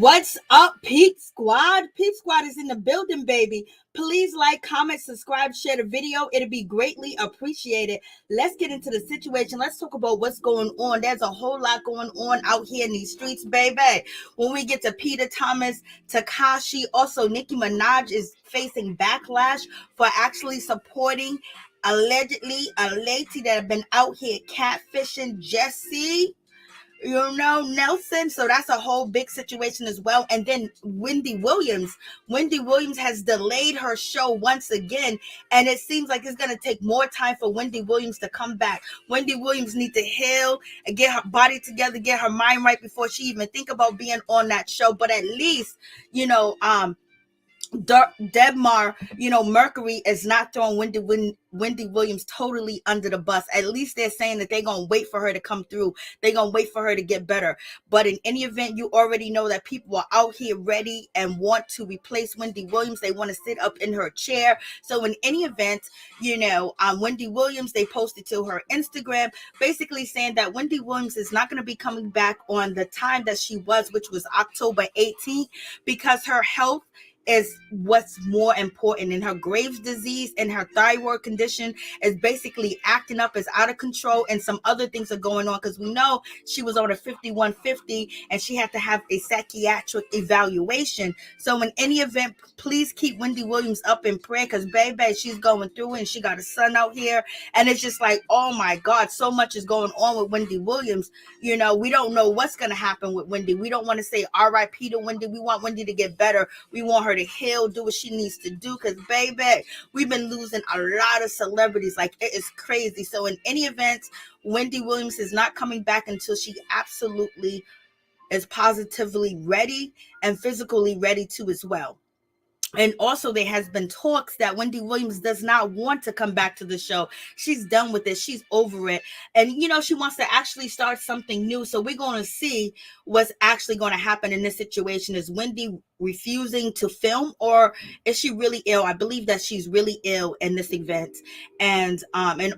What's up, Peep Squad? Peep Squad is in the building, baby. Please like, comment, subscribe, share the video. It'll be greatly appreciated. Let's get into the situation. Let's talk about what's going on. There's a whole lot going on out here in these streets, baby. When we get to Peter Thomas, Tekashi, also Nicki Minaj is facing backlash for actually supporting allegedly a lady that have been out here catfishing Jesy Nelson. So that's a whole big situation as well. And then Wendy Williams has delayed her show once again, and it seems like it's going to take more time for Wendy Williams to come back. Wendy Williams needs to heal and get her body together, get her mind right before she even think about being on that show. But at least, Debmar, Mercury is not throwing Wendy Williams totally under the bus. At least they're saying that they're going to wait for her to come through. They're going to wait for her to get better. But in any event, you already know that people are out here ready and want to replace Wendy Williams. They want to sit up in her chair. So in any event, Wendy Williams, they posted to her Instagram basically saying that Wendy Williams is not going to be coming back on the time that she was, which was October 18th, because her health is what's more important, and her Graves' disease and her thyroid condition is basically acting up, is out of control, and some other things are going on, because we know she was on a 5150 and she had to have a psychiatric evaluation. So in any event, please keep Wendy Williams up in prayer, because baby, she's going through it, and she got a son out here, and it's just like, oh my God, so much is going on with Wendy Williams. We don't know what's going to happen with Wendy. We don't want to say RIP to Wendy. We want Wendy to get better. We want her to heal, do what she needs to do, because baby, we've been losing a lot of celebrities. Like, it is crazy. So in any event, Wendy Williams is not coming back until she absolutely is positively ready and physically ready too as well. And also, there has been talks that Wendy Williams does not want to come back to the show. She's done with it. She's over it. And, she wants to actually start something new. So we're going to see what's actually going to happen in this situation. Is Wendy refusing to film, or is she really ill? I believe that she's really ill in this event. And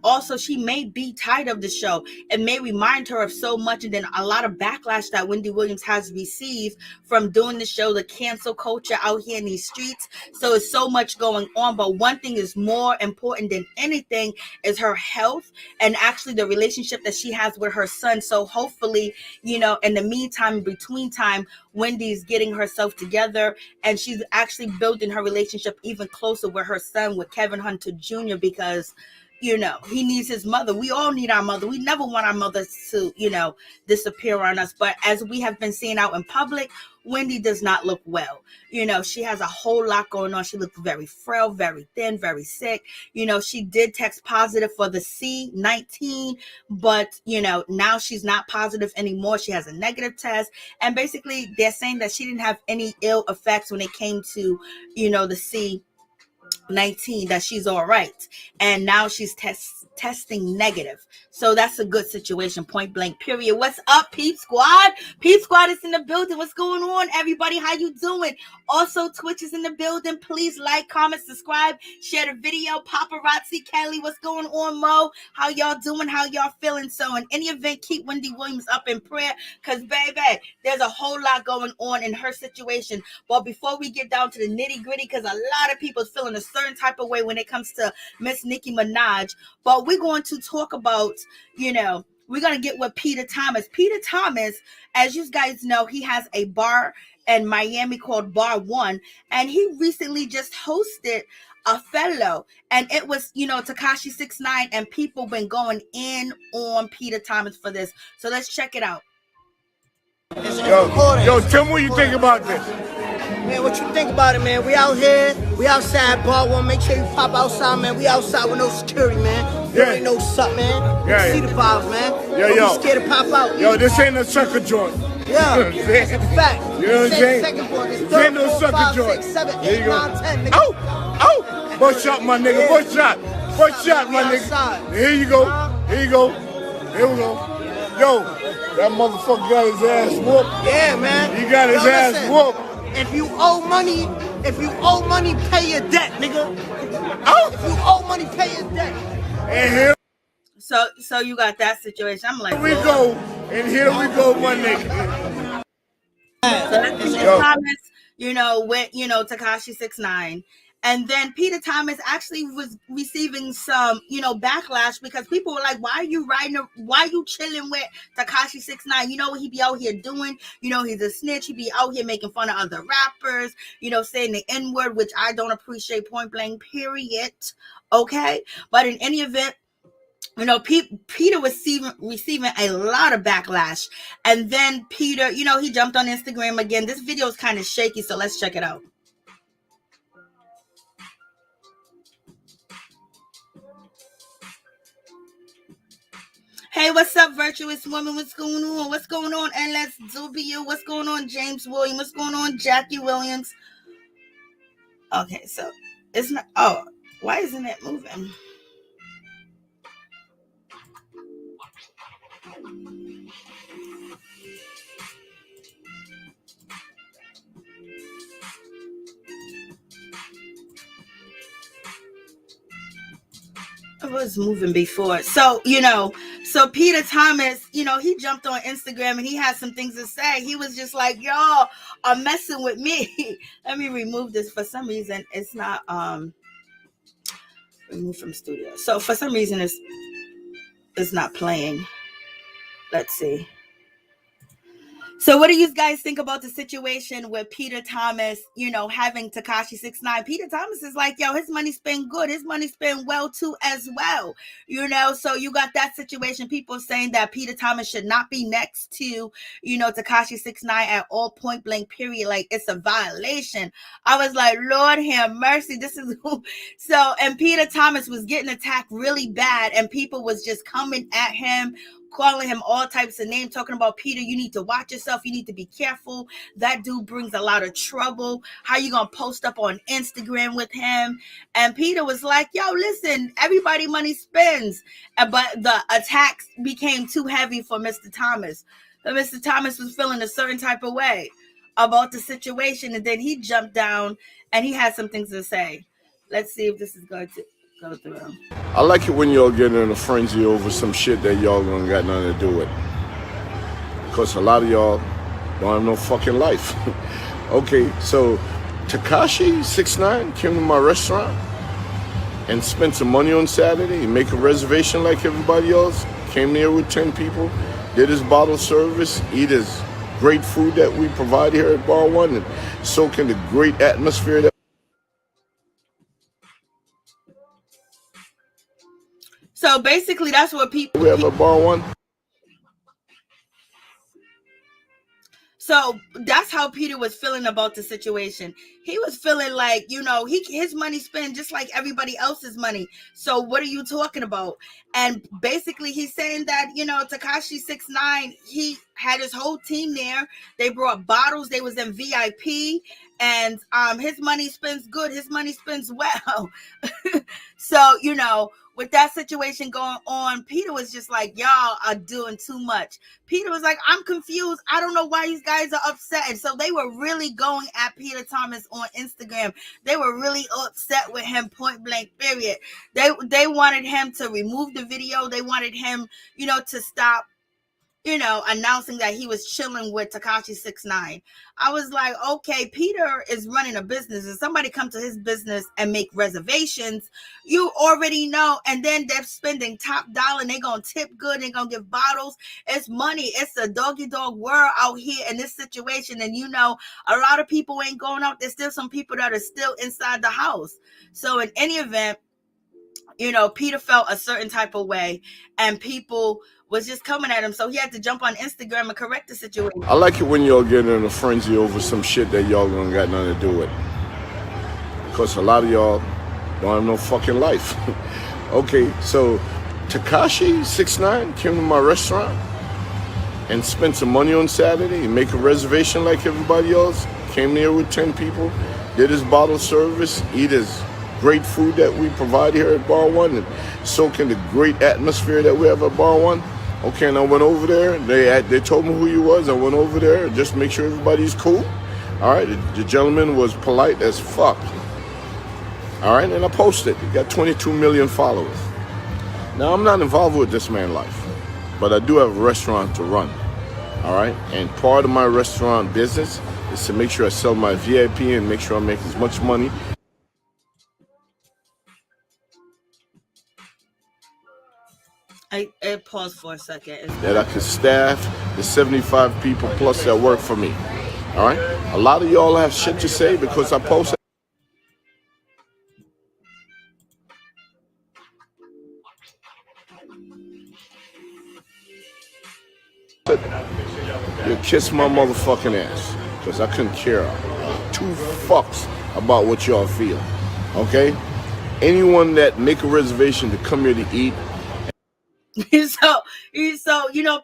also, she may be tired of the show. It may remind her of so much. And then a lot of backlash that Wendy Williams has received from doing the show, the cancel culture out here in these streets. So it's so much going on, but one thing is more important than anything is her health and actually the relationship that she has with her son. So hopefully, in the meantime, between time, Wendy's getting herself together, and she's actually building her relationship even closer with her son, with Kevin Hunter Jr., because he needs his mother. We all need our mother. We never want our mothers to, disappear on us. But as we have been seeing out in public, Wendy does not look well. She has a whole lot going on. She looks very frail, very thin, very sick. She did test positive for the C-19, but, now she's not positive anymore. She has a negative test. And basically, they're saying that she didn't have any ill effects when it came to, the C-19, that she's all right. And now she's testing negative. So that's a good situation, point blank, period. What's up, Peep Squad? Peep Squad is in the building. What's going on, everybody? How you doing? Also, Twitch is in the building. Please like, comment, subscribe, share the video. Paparazzi Kelly, what's going on, Mo? How y'all doing? How y'all feeling? So in any event, keep Wendy Williams up in prayer, because baby, there's a whole lot going on in her situation. But before we get down to the nitty gritty, because a lot of people is feeling a certain type of way when it comes to Miss Nicki Minaj, but we're going to talk about, we're going to get with Peter Thomas. Peter Thomas, as you guys know, he has a bar in Miami called Bar One, and he recently just hosted a fellow, and it was, Tekashi 6ix9ine, and people been going in on Peter Thomas for this. So let's check it out. Yo, tell me what you think about this. Man, what you think about it, man? We out here, we outside Bar One. Make sure you pop outside, man. We outside with no security, man. You already know what's up, man. Yeah, see the vibes, man. Yo. Don't be scared to pop out. Yo, this ain't a sucker joint. Yeah, that's a fact. You know what I'm saying? Second point. This This ain't no sucker joint. 6, 7, There 8, you go. 9, 10, nigga. Oh! Butt shot, my nigga. Butt shot. Butt shot, my nigga. Here you go. Here you go. Here we go. Yo, that motherfucker got his ass whooped. Yeah, man. He got his ass whooped. If you owe money, pay your debt, nigga. Oh! If you owe money, pay your debt. And here So you got that situation. I'm like, we go. And here we go, my nigga. So that's Peter Thomas, with Tekashi 6ix9ine. And then Peter Thomas actually was receiving some, backlash because people were like, why are you chilling with Tekashi 6ix9ine? You know what he be out here doing? He's a snitch. He be out here making fun of other rappers, saying the N-word, which I don't appreciate, point blank, period. Okay. But in any event, Peter was receiving a lot of backlash. And then Peter, he jumped on Instagram again. This video is kind of shaky, so let's check it out. Hey, what's up, virtuous woman? What's going on? What's going on, LSW? What's going on, James Williams? What's going on, Jackie Williams? Okay, so it's not. Oh, why isn't it moving? It was moving before. So Peter Thomas, he jumped on Instagram and he had some things to say. He was just like, y'all are messing with me. Let me remove this. For some reason, it's not removed from studio. So for some reason, it's not playing. Let's see. So what do you guys think about the situation with Peter Thomas, having Tekashi 6ix9ine? Peter Thomas is like, yo, his money's been good. His money's been well too as well. So you got that situation. People saying that Peter Thomas should not be next to, Tekashi 6ix9ine at all, point blank, period. Like, it's a violation. I was like, Lord have mercy. This is who. So, and Peter Thomas was getting attacked really bad, and people was just coming at him, calling him all types of names, talking about, Peter, you need to watch yourself. You need to be careful. That dude brings a lot of trouble. How you going to post up on Instagram with him? And Peter was like, yo, listen, everybody money spends. But the attacks became too heavy for Mr. Thomas. So Mr. Thomas was feeling a certain type of way about the situation. And then he jumped down and he had some things to say. Let's see if this is going to go through. I like it when y'all get in a frenzy over some shit that y'all don't got nothing to do with. Because a lot of y'all don't have no fucking life. Okay, so Tekashi 6ix9ine came to my restaurant and spent some money on Saturday and make a reservation like everybody else. Came there with 10 people, did his bottle service, eat his great food that we provide here at Bar One, and soak in the great atmosphere that So basically, that's what people. we have at Bar One. So that's how Peter was feeling about the situation. He was feeling like, his money spent just like everybody else's money. So what are you talking about? And basically, he's saying that, Tekashi 6ix9ine, he had his whole team there. They brought bottles. They was in VIP. And his money spends good. His money spends well. So, with that situation going on, Peter was just like, y'all are doing too much. Peter was like, I'm confused. I don't know why these guys are upset. And so they were really going at Peter Thomas on Instagram. They were really upset with him, point blank, period. They wanted him to remove the video. They wanted him, to stop, announcing that he was chilling with Tekashi 6ix9ine. I was like, okay, Peter is running a business. If somebody come to his business and make reservations, you already know. And then they're spending top dollar and they're going to tip good. They're going to give bottles. It's money. It's a doggy dog world out here in this situation. And a lot of people ain't going out. There's still some people that are still inside the house. So in any event, Peter felt a certain type of way and people was just coming at him. So he had to jump on Instagram and correct the situation. I like it when y'all get in a frenzy over some shit that y'all don't got nothing to do with. Because a lot of y'all don't have no fucking life. Okay, so Tekashi 6ix9ine came to my restaurant and spent some money on Saturday and make a reservation like everybody else. Came there with 10 people, did his bottle service, eat his great food that we provide here at Bar One, and soak in the great atmosphere that we have at Bar One. Okay, and I went over there. They told me who he was. I went over there just to make sure everybody's cool. All right, the gentleman was polite as fuck. All right, and I posted. He got 22 million followers. Now, I'm not involved with this man's life, but I do have a restaurant to run. All right, and part of my restaurant business is to make sure I sell my VIP and make sure I make as much money. I paused for a second. That I can staff the 75 people plus that work for me. All right, a lot of y'all have shit to say because I post. You kiss my motherfucking ass because I couldn't care two fucks about what y'all feel. Okay, anyone that make a reservation to come here to eat. So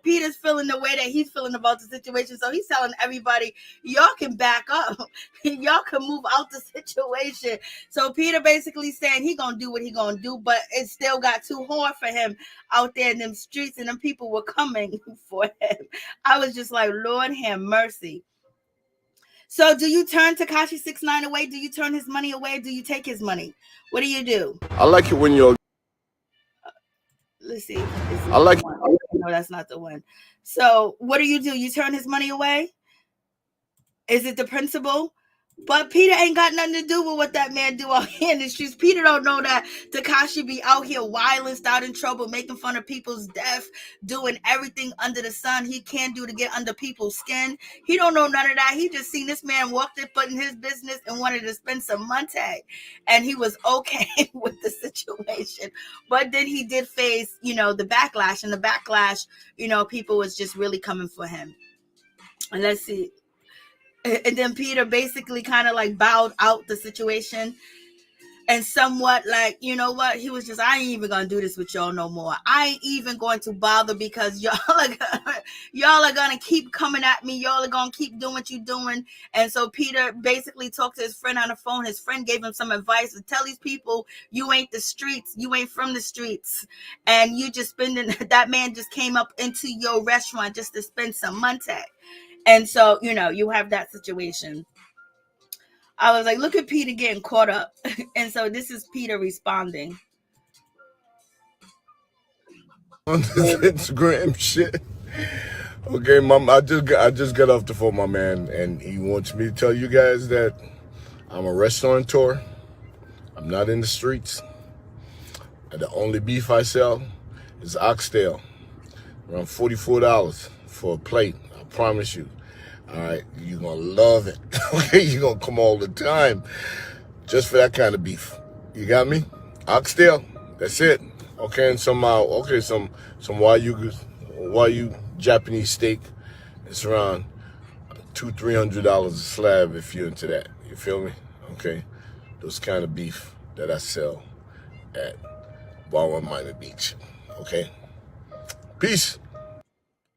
Peter's feeling the way that he's feeling about the situation. So he's telling everybody, y'all can back up. Y'all can move out the situation. So Peter basically saying he gonna do what he gonna do, but it still got too hard for him out there in them streets, and them people were coming for him. I was just like, Lord have mercy. So do you turn Tekashi 6ix9ine away? Do you turn his money away? Do you take his money? What do you do? I like it when you're. Let's see. I like. No, that's not the one. So what do? You turn his money away? Is it the principal? But Peter ain't got nothing to do with what that man do out here in the streets. Peter don't know that Tekashi be out here wilding, starting trouble, making fun of people's death, doing everything under the sun he can do to get under people's skin. He don't know none of that. He just seen this man walked in, put in his business and wanted to spend some money. And he was okay with the situation. But then he did face, the backlash. And the backlash, people was just really coming for him. And let's see. And then Peter basically kind of like bowed out the situation and somewhat like, you know what? He was just, I ain't even going to do this with y'all no more. I ain't even going to bother because y'all are going to keep coming at me. Y'all are going to keep doing what you're doing. And so Peter basically talked to his friend on the phone. His friend gave him some advice to tell these people, you ain't the streets. You ain't from the streets. And you just that man just came up into your restaurant just to spend some money. And so, you have that situation. I was like, look at Peter getting caught up. And so this is Peter responding. On this Instagram shit. Okay, Mom, I just got off the phone, my man, and he wants me to tell you guys that I'm a restaurateur. I'm not in the streets. And the only beef I sell is oxtail. Around $44 for a plate. I promise you. All right, you're going to love it. Okay, you're going to come all the time just for that kind of beef. You got me? Oxtail, that's it. Okay, and some Wagyu Japanese steak. It's around $200-$300 a slab if you're into that. You feel me? Okay, those kind of beef that I sell at Bar Miami Beach. Okay, peace.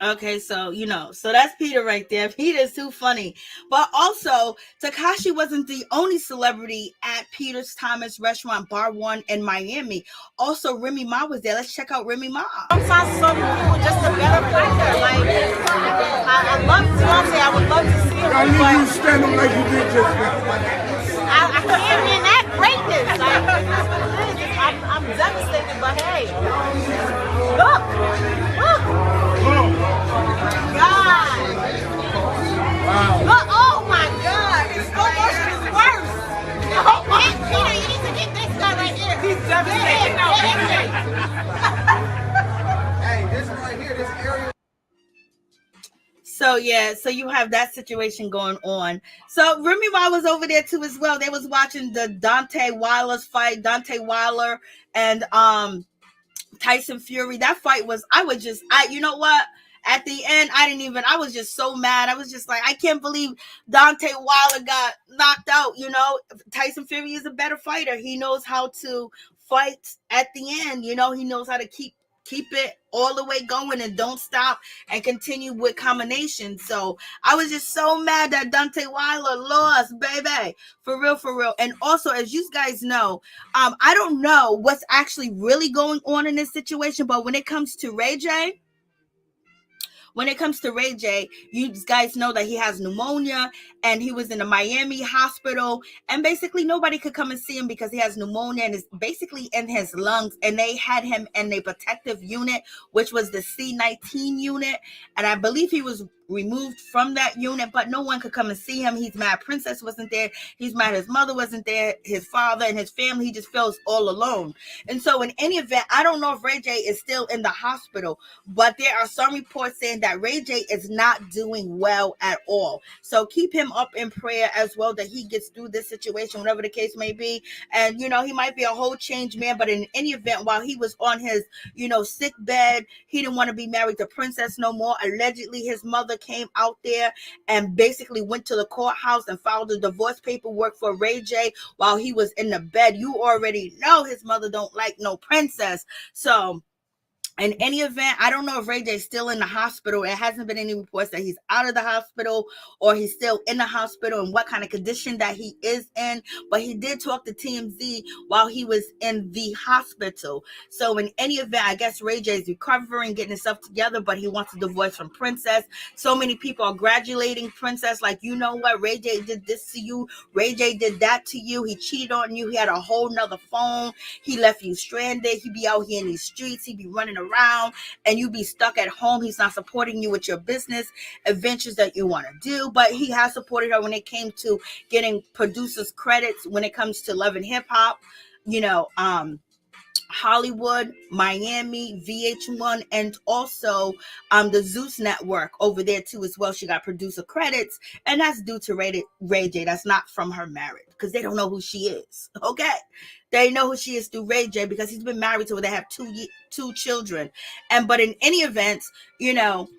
Okay, so so that's Peter right there. Peter's too funny. But also, Tekashi wasn't the only celebrity at Peter's Thomas Restaurant Bar 1 in Miami. Also, Remy Ma was there. Let's check out Remy Ma. Sometimes some people just a better fighter. Like I love to I would love to see him. I need you to stand up like you did just now. I can't enact greatness. I'm devastated, but hey, look. God. Wow. Look, oh my God. His slow motion is worse. Oh, Peter, you need to get this guy right here. He's devastated. Hey, this right here, this area. So you have that situation going on. So Remy Ma was over there too as well. They was watching the Deontay Wilder's fight, Deontay Wilder and Tyson Fury. That fight was, you know what? At the end, I was just so mad. I was just like, I can't believe Deontay Wilder got knocked out. Tyson Fury is a better fighter. He knows how to fight at the end. He knows how to keep it all the way going and don't stop and continue with combinations. So I was just so mad that Deontay Wilder lost, baby. For real. And also, as you guys know, I don't know what's actually really going on in this situation, but when it comes to Ray J, you guys know that he has pneumonia and he was in a Miami hospital, and basically nobody could come and see him because he has pneumonia and it's basically in his lungs, and they had him in a protective unit, which was the C-19 unit, and I believe he was removed from that unit, but no one could come and see him. He's mad Princess wasn't there. He's mad his mother wasn't there, his father and his family. He just feels all alone. And so in any event, I don't know if Ray J is still in the hospital, but there are some reports saying that Ray J is not doing well at all. So keep him up in prayer as well, that he gets through this situation, whatever the case may be. And, you know, he might be a whole changed man, but in any event, while he was on his, you know, sick bed, he didn't want to be married to Princess no more. Allegedly, his mother came out there and basically went to the courthouse and filed the divorce paperwork for Ray J while he was in the bed. You already know his mother don't like no Princess. So in any event, I don't know if Ray J is still in the hospital. It hasn't been any reports that he's out of the hospital or he's still in the hospital and what kind of condition that he is in. But he did talk to TMZ while he was in the hospital. So in any event, I guess Ray J is recovering, getting himself together, but he wants a divorce from Princess. So many people are congratulating Princess, like, you know what, Ray J did this to you. Ray J did that to you. He cheated on you. He had a whole nother phone. He left you stranded. He be out here in these streets. He be running around and you be stuck at home. He's not supporting you with your business adventures that you want to do, but he has supported her when it came to getting producers credits when it comes to Love and Hip Hop, you know, Hollywood, Miami, VH1, and also the Zeus Network over there too as well. She got producer credits, and that's due to Ray J. That's not from her marriage because they don't know who she is. Okay, they know who she is through Ray J because he's been married to her. They have two children, but in any event, you know,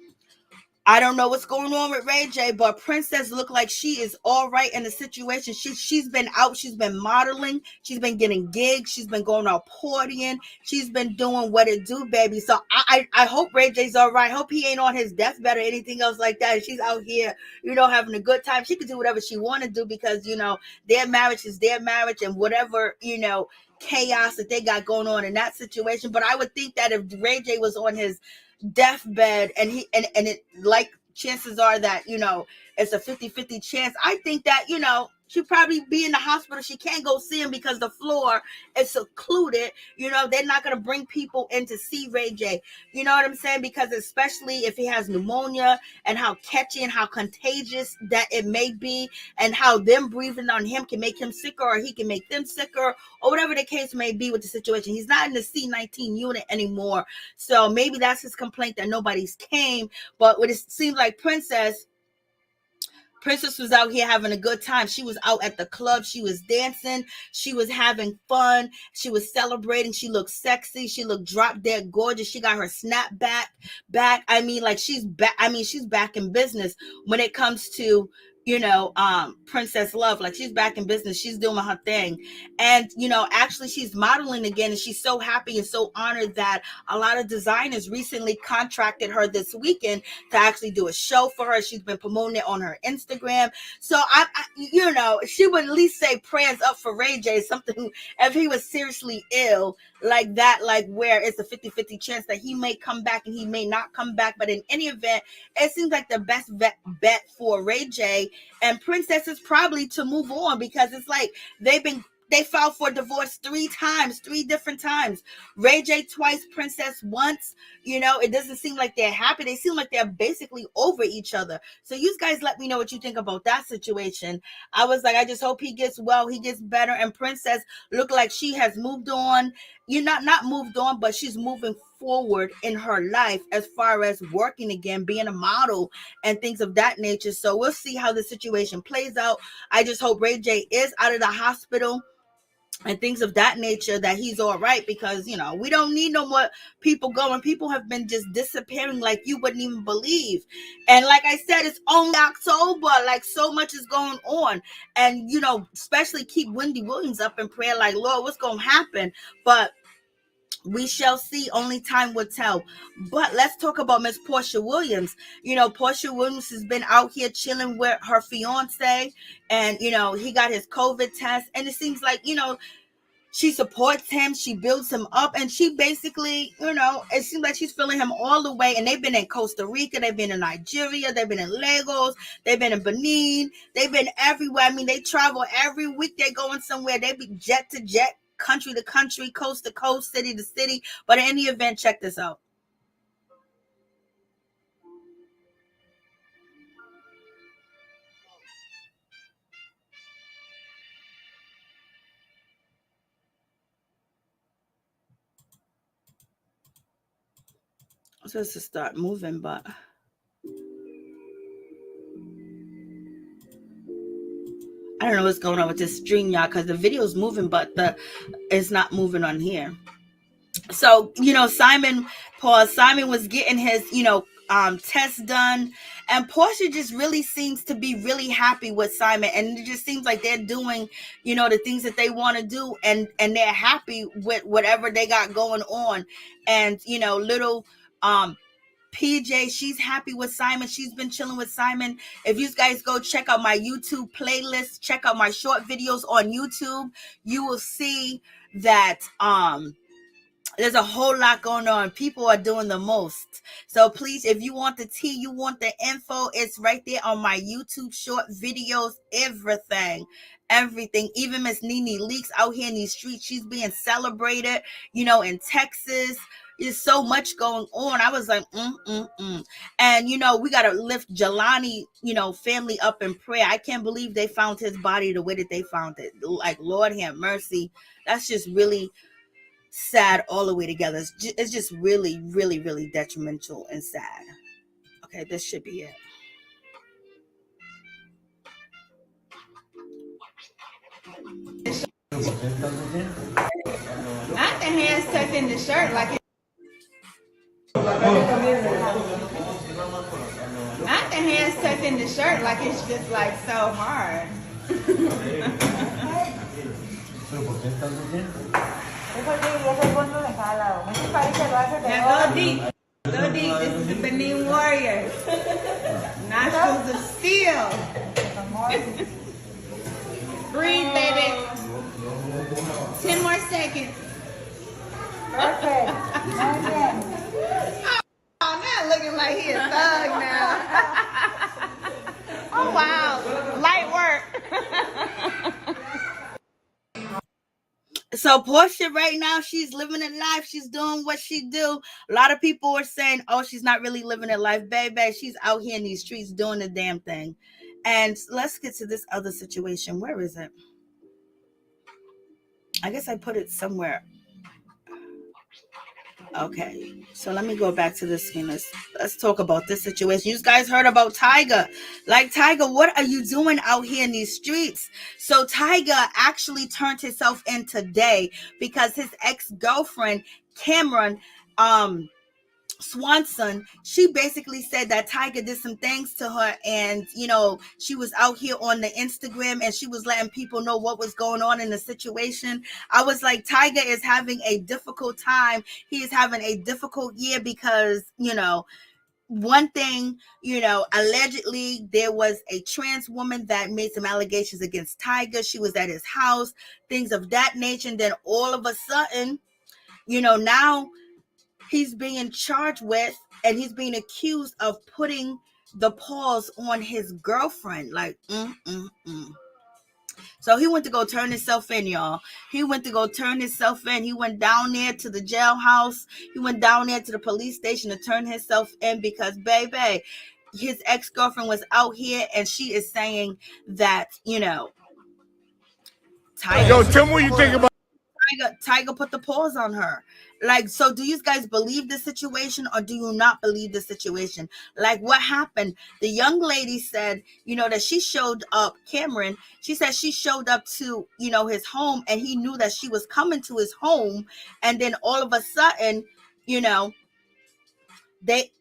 I don't know what's going on with Ray J, but Princess look like she is all right in the situation. She's been out, she's been modeling, she's been getting gigs, she's been going out partying, she's been doing what it do, baby. So I hope Ray J's all right. I hope he ain't on his deathbed or anything else like that. And she's out here, you know, having a good time. She can do whatever she want to do because, you know, their marriage is their marriage and whatever, you know, chaos that they got going on in that situation. But I would think that if Ray J was on his deathbed and it, like, chances are that, you know, it's a 50-50 chance. I think that, you know, she'd probably be in the hospital. She can't go see him because the floor is secluded. You know, they're not going to bring people in to see Ray J. You know what I'm saying? Because especially if he has pneumonia and how catchy and how contagious that it may be and how them breathing on him can make him sicker or he can make them sicker or whatever the case may be with the situation. He's not in the C-19 unit anymore. So maybe that's his complaint that nobody's came. But what it seems like Princess was out here having a good time. She was out at the club. She was dancing. She was having fun. She was celebrating. She looked sexy. She looked drop dead gorgeous. She got her snapback back. I mean, like, she's back. I mean, she's back in business when it comes to, you know, Princess Love. Like, she's back in business. She's doing her thing. And, you know, actually she's modeling again. And she's so happy and so honored that a lot of designers recently contracted her this weekend to actually do a show for her. She's been promoting it on her Instagram. So I you know, she would at least say prayers up for Ray J, something if he was seriously ill like that, like where it's a 50-50 chance that he may come back and he may not come back. But in any event, it seems like the best bet for Ray J and Princess is probably to move on because it's like they filed for divorce 3 different times. Ray J twice, Princess once. You know, it doesn't seem like they're happy. They seem like they're basically over each other. So you guys let me know what you think about that situation. I was like, I just hope he gets well, he gets better. And Princess looked like she has moved on. You're not moved on, but she's moving forward in her life as far as working again, being a model and things of that nature. So we'll see how the situation plays out. I just hope Ray J is out of the hospital and things of that nature, that he's all right, because, you know, we don't need no more people going. People have been just disappearing like you wouldn't even believe. And like I said, it's only October, like so much is going on. And, you know, especially keep Wendy Williams up in prayer, like, Lord, what's going to happen? But we shall see. Only time will tell. But let's talk about Miss Porsha Williams. You know, Porsha Williams has been out here chilling with her fiance, and, you know, he got his COVID test, and it seems like, you know, she supports him, she builds him up, and she basically, you know, it seems like she's feeling him all the way. And they've been in Costa Rica, they've been in Nigeria, they've been in Lagos, they've been in Benin, they've been everywhere. I mean, they travel every week, they're going somewhere. They be jet to jet, country to country, coast to coast, city to city. But in any event, check this out. I'm supposed to start moving, but I don't know what's going on with this stream, y'all, because the video's moving, but it's not moving on here. So, Simon was getting his, test done, and Porsha just really seems to be really happy with Simon, and it just seems like they're doing, the things that they want to do, and they're happy with whatever they got going on. And, little, PJ, she's happy with Simon. She's been chilling with Simon. If you guys go check out my YouTube playlist, check out my short videos on YouTube, you will see that, there's a whole lot going on. People are doing the most. So please, if you want the tea, you want the info, it's right there on my YouTube short videos, everything. Even Miss Nene Leakes out here in these streets, she's being celebrated, in Texas. There's so much going on. I was like, And, we got to lift Jelani, family up in prayer. I can't believe they found his body the way that they found it. Like, Lord have mercy. That's just really sad all the way together. It's just really, really, really detrimental and sad. Okay, this should be it. Not the hands tucked in the shirt like it's not the hands tucked in the shirt like it's just like so hard. Now go deep. Go deep. This is the Benin warrior. Nostrils of steel. Breathe, baby. 10 more seconds. Perfect. Oh, now looking like he a thug now. Oh, wow. Light work. So Porsha right now, she's living a life. She's doing what she do. A lot of people are saying, oh, she's not really living a life. Baby, she's out here in these streets doing the damn thing. And let's get to this other situation. Where is it? I guess I put it somewhere. Okay, so let me go back to this screen. Let's talk about this situation. You guys heard about Tyga. Like, Tyga, what are you doing out here in these streets? So Tyga actually turned himself in today because his ex-girlfriend, Cameron, Swanson, she basically said that Tyga did some things to her, and she was out here on the Instagram and she was letting people know what was going on in the situation. I was like, Tyga is having a difficult time. He is having a difficult year because one thing, allegedly there was a trans woman that made some allegations against Tyga. She was at his house, things of that nature, and then all of a sudden, now he's being charged with, and he's being accused of putting the paws on his girlfriend. Like, So he went to go turn himself in, y'all. He went to go turn himself in. He went down there to the jailhouse. He went down there to the police station to turn himself in because, baby, his ex-girlfriend was out here, and she is saying that, Tyga. Yo, tell me what you think about Tyga put the paws on her. Like, so do you guys believe the situation or do you not believe the situation? Like, what happened? The young lady said, that she showed up, Cameron, she said she showed up to, his home, and he knew that she was coming to his home. And then all of a sudden,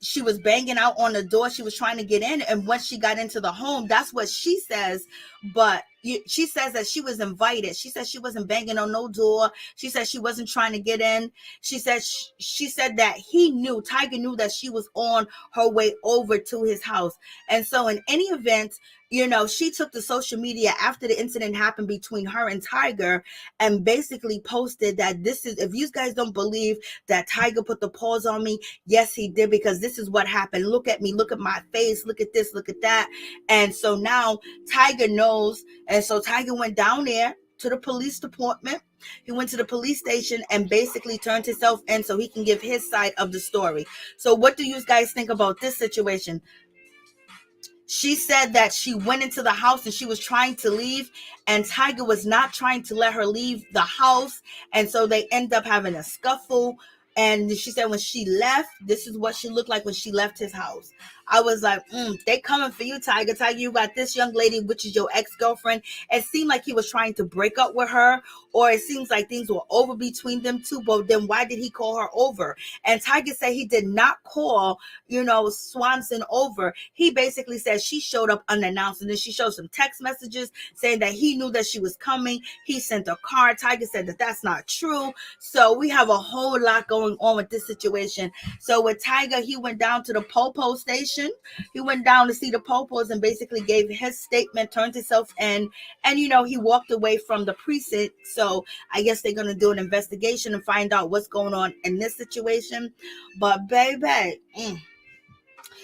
she was banging out on the door. She was trying to get in. And once she got into the home, that's what she says. But she says that she was invited. She said she wasn't banging on no door. She said she wasn't trying to get in. She said that Tyga knew that she was on her way over to his house. And so in any event, she took to social media after the incident happened between her and Tyga and basically posted that if you guys don't believe that Tyga put the paws on me, yes, he did, because this is what happened. Look at me, look at my face, look at this, look at that. And so now Tyga knows. And so Tyga went down there to the police department. He went to the police station and basically turned himself in so he can give his side of the story. So what do you guys think about this situation? She said that she went into the house and she was trying to leave, and Tyga was not trying to let her leave the house. And so they end up having a scuffle. And she said when she left, this is what she looked like when she left his house. I was like, they coming for you, Tyga. Tyga, you got this young lady, which is your ex-girlfriend. It seemed like he was trying to break up with her, or it seems like things were over between them two. But then why did he call her over? And Tyga said he did not call, Swanson over. He basically said she showed up unannounced. And then she showed some text messages saying that he knew that she was coming. He sent a card. Tyga said that that's not true. So we have a whole lot going on with this situation. So with Tyga, he went down to the Popo station. He went down to see the Popos and basically gave his statement, turned himself in, and he walked away from the precinct. So I guess they're gonna do an investigation and find out what's going on in this situation. But baby,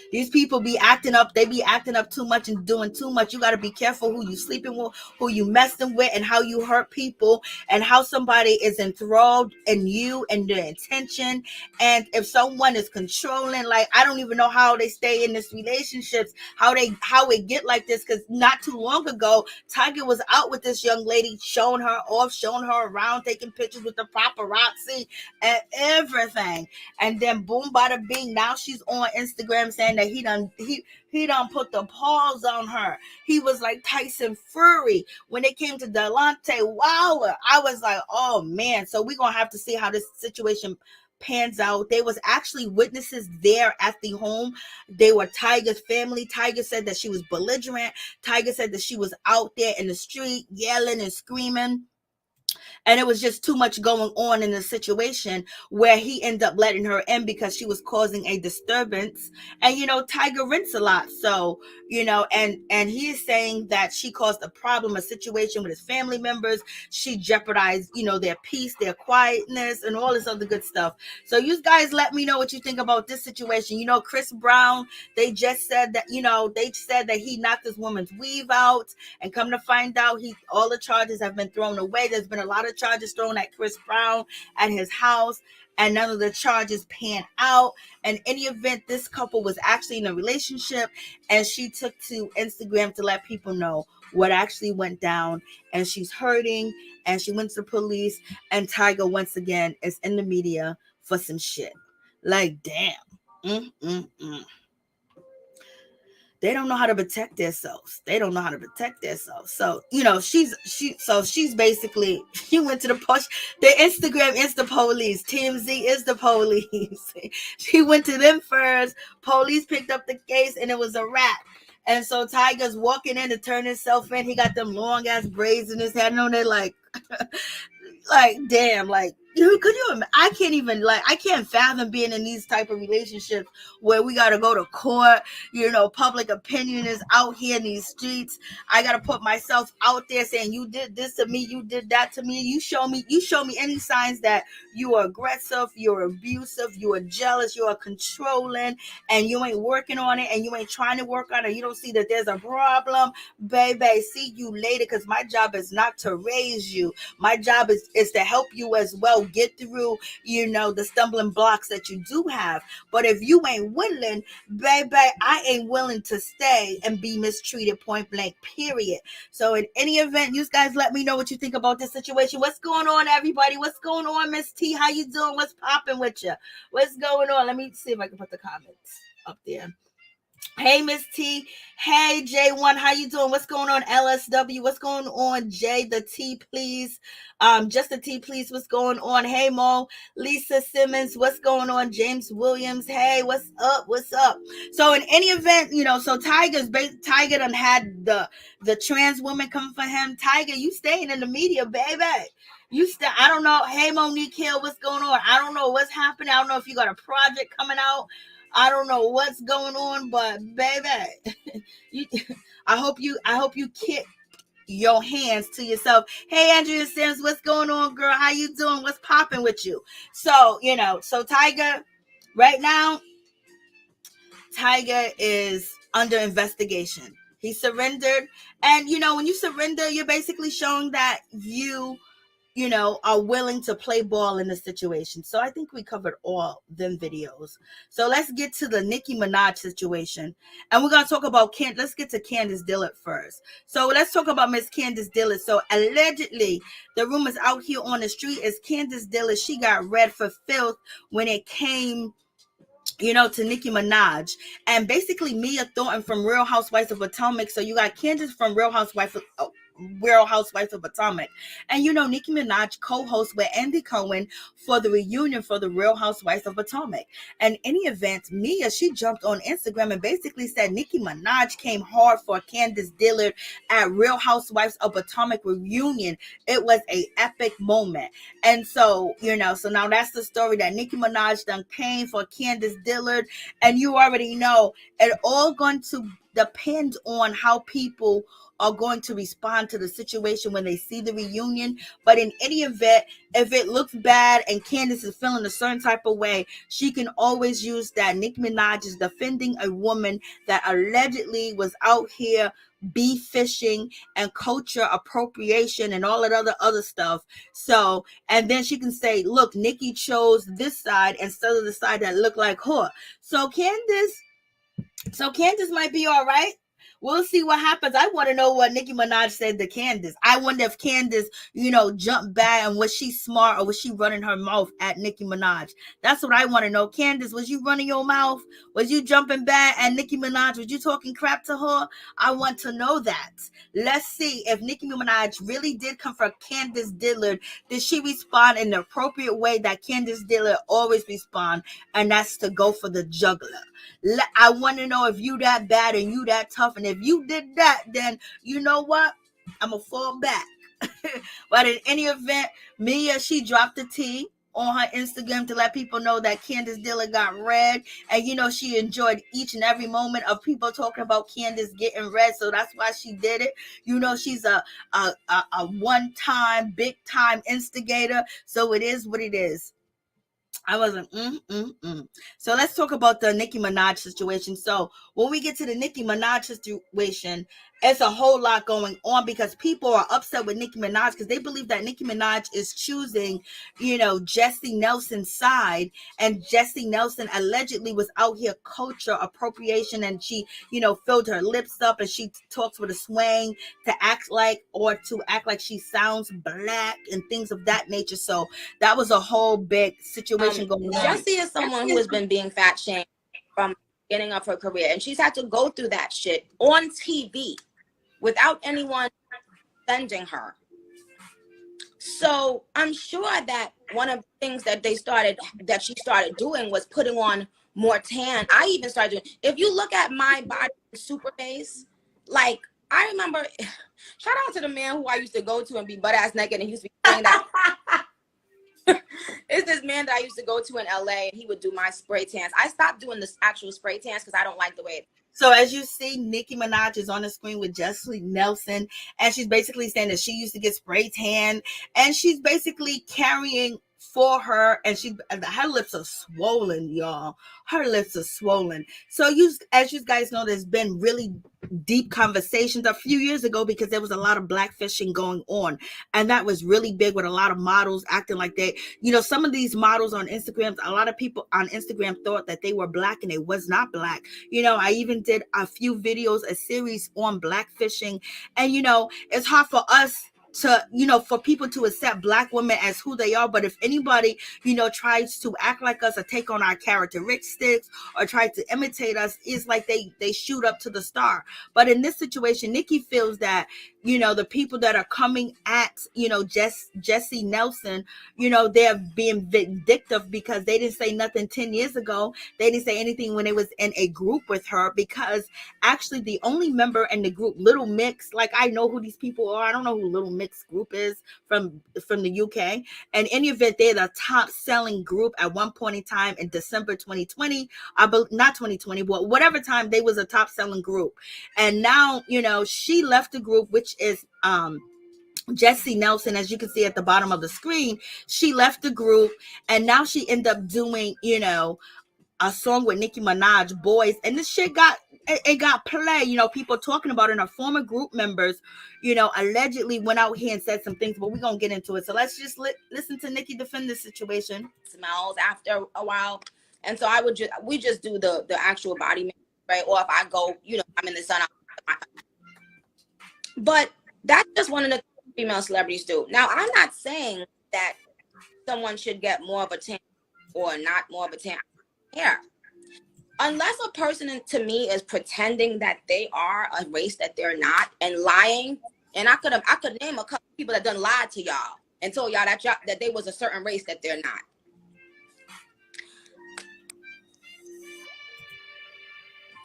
these people be acting up. They be acting up too much and doing too much. You got to be careful who you sleeping with, who you messing with, and how you hurt people, and how somebody is enthralled in you and their intention. And if someone is controlling, like, I don't even know how they stay in this relationships, how it get like this. Because not too long ago, Tyga was out with this young lady, showing her off, showing her around, taking pictures with the paparazzi and everything. And then boom, bada bing, now she's on Instagram saying that he done put the paws on her. He was like Tyson Fury when it came to Delonte Wilder. I was like, oh man. So we're gonna have to see how this situation pans out. There was actually witnesses there at the home. They were Tyga's family. Tyga said that she was belligerent. Tyga said that she was out there in the street yelling and screaming. And it was just too much going on in the situation where he ended up letting her in because she was causing a disturbance. And, Tyga rents a lot. So, and he is saying that she caused a problem, a situation with his family members. She jeopardized, their peace, their quietness, and all this other good stuff. So you guys let me know what you think about this situation. Chris Brown, they just said that, they said that he knocked this woman's weave out. And come to find out, all the charges have been thrown away. There's been a lot of charges thrown at Chris Brown at his house, and none of the charges pan out. In any event, this couple was actually in a relationship, and she took to Instagram to let people know what actually went down. And she's hurting, and she went to the police, and Tyga once again is in the media for some shit. Like, damn. They don't know how to protect themselves. So, she's basically, she went to the push. The Instagram is the police. TMZ is the police. She went to them first. Police picked up the case, and it was a wrap. And so Tyga's walking in to turn himself in. He got them long ass braids in his head. And they're like, damn, like, could you? I can't fathom being in these type of relationships where we got to go to court. Public opinion is out here in these streets. I got to put myself out there saying, you did this to me, you did that to me. You show me any signs that you are aggressive, you're abusive, you are jealous, you are controlling, and you ain't working on it, and you ain't trying to work on it. You don't see that there's a problem, baby. See you later, because my job is not to raise you. My job is to help you as well get through, the stumbling blocks that you do have. But if you ain't willing, baby, I ain't willing to stay and be mistreated, point blank, period. So in any event, you guys let me know what you think about this situation. What's going on, everybody? What's going on, Miss T? How you doing? What's popping with you? What's going on? Let me see if I can put the comments up there. Hey, Miss T. Hey, J1. How you doing? What's going on, LSW? What's going on, J? The T, please. Just the T, please. What's going on? Hey, Mo. Lisa Simmons. What's going on? James Williams. Hey, what's up? What's up? So in any event, so Tyga done had the trans woman come for him. Tyga, you staying in the media, baby. I don't know. Hey, Monique Hill. What's going on? I don't know what's happening. I don't know if you got a project coming out. I don't know what's going on, but baby, I hope you keep your hands to yourself. Hey, Andrea Sims, what's going on, girl? How you doing? What's popping with you? So, so Tyga, right now, Tyga is under investigation. He surrendered. And, when you surrender, you're basically showing that you are willing to play ball in the situation. So I think we covered all them videos. So let's get to the Nicki Minaj situation. And we're going to talk about let's get to Candace Dillard first. So let's talk about Miss Candace Dillard. So allegedly, the rumors out here on the street is Candace Dillard, she got read for filth when it came to Nicki Minaj, and basically Mia Thornton from Real Housewives of Potomac. So you got Candace from Real Housewives of Potomac, and Nicki Minaj co-hosts with Andy Cohen for the reunion for the Real Housewives of Potomac. And in the event, Mia, she jumped on Instagram and basically said Nicki Minaj came hard for Candace Dillard at Real Housewives of Potomac reunion. It was a epic moment. And so so now that's the story, that Nicki Minaj done came for Candace Dillard. And you already know it all going to depend on how people are going to respond to the situation when they see the reunion. But in any event, if it looks bad and Candace is feeling a certain type of way, she can always use that Nicki Minaj is defending a woman that allegedly was out here beef fishing and culture appropriation and all that other stuff. So, and then she can say, look, Nicki chose this side instead of the side that looked like her. So Candace might be all right. We'll see what happens. I want to know what Nicki Minaj said to Candace. I wonder if Candace, jumped back, and was she smart, or was she running her mouth at Nicki Minaj? That's what I want to know. Candace, was you running your mouth? Was you jumping back at Nicki Minaj? Was you talking crap to her? I want to know that. Let's see if Nicki Minaj really did come for Candace Dillard. Did she respond in the appropriate way that Candace Dillard always respond, and that's to go for the juggler? I want to know if you that bad and you that tough, and if you did that, then you know what? I'm going to fall back. But in any event, Mia, she dropped the tea on her Instagram to let people know that Candace Dillard got read. And, she enjoyed each and every moment of people talking about Candace getting read. So that's why she did it. She's a one-time, big-time instigator. So it is what it is. I wasn't. So let's talk about the Nicki Minaj situation. So when we get to the Nicki Minaj situation, it's a whole lot going on because people are upset with Nicki Minaj because they believe that Nicki Minaj is choosing, Jesy Nelson's side. And Jesy Nelson allegedly was out here culture appropriation, and she, filled her lips up, and she talks with a swang to act like she sounds black and things of that nature. So that was a whole big situation going on. Jesy is someone who has been being fat shamed from the beginning of her career, and she's had to go through that shit on TV without anyone defending her. So I'm sure that one of the things that she started doing was putting on more tan. I even started doing, if you look at my body super face, like I remember, shout out to the man who I used to go to and be butt ass naked, and he used to be saying that. It's this man that I used to go to in LA, and he would do my spray tans. I stopped doing the actual spray tans because I don't like the way it. So as you see, Nicki Minaj is on the screen with Jesy Nelson, and she's basically saying that she used to get spray tan, and she's basically carrying for her, and her lips are swollen, y'all. Her lips are swollen. So as you guys know, there's been really deep conversations a few years ago because there was a lot of blackfishing going on, and that was really big with a lot of models acting like they, some of these models on Instagram, a lot of people on Instagram thought that they were black, and it was not black. I even did a few videos, a series on blackfishing, and it's hard for us to, for people to accept black women as who they are. But if anybody, tries to act like us or take on our characteristics or try to imitate us, it's like they shoot up to the star. But in this situation, Nicki feels that, the people that are coming at, Jesy Nelson, they're being vindictive because they didn't say nothing 10 years ago. They didn't say anything when they was in a group with her, because actually the only member in the group, Little Mix, like I know who these people are. I don't know who Little Mix group is from the UK. And in any event, they're the top selling group at one point in time in December 2020. Not 2020, but whatever time, they was a top selling group. And now, she left the group, which is Jesy Nelson, as you can see at the bottom of the screen. She left the group, and now she ended up doing, a song with Nicki Minaj, Boys, and this shit got play. You know, people talking about it, and our former group members, you know, allegedly went out here and said some things, but we're gonna get into it. So let's just listen to Nicki defend this situation. Smells after a while, and so we just do the actual body makeup, right? Or if I go, you know, I'm in the sun, but that's just one of the female celebrities do. Now, I'm not saying that someone should get more of a tan or not more of a tan hair. Unless a person to me is pretending that they are a race that they're not and lying, and I could name a couple people that done lied to y'all and told y'all that they was a certain race that they're not.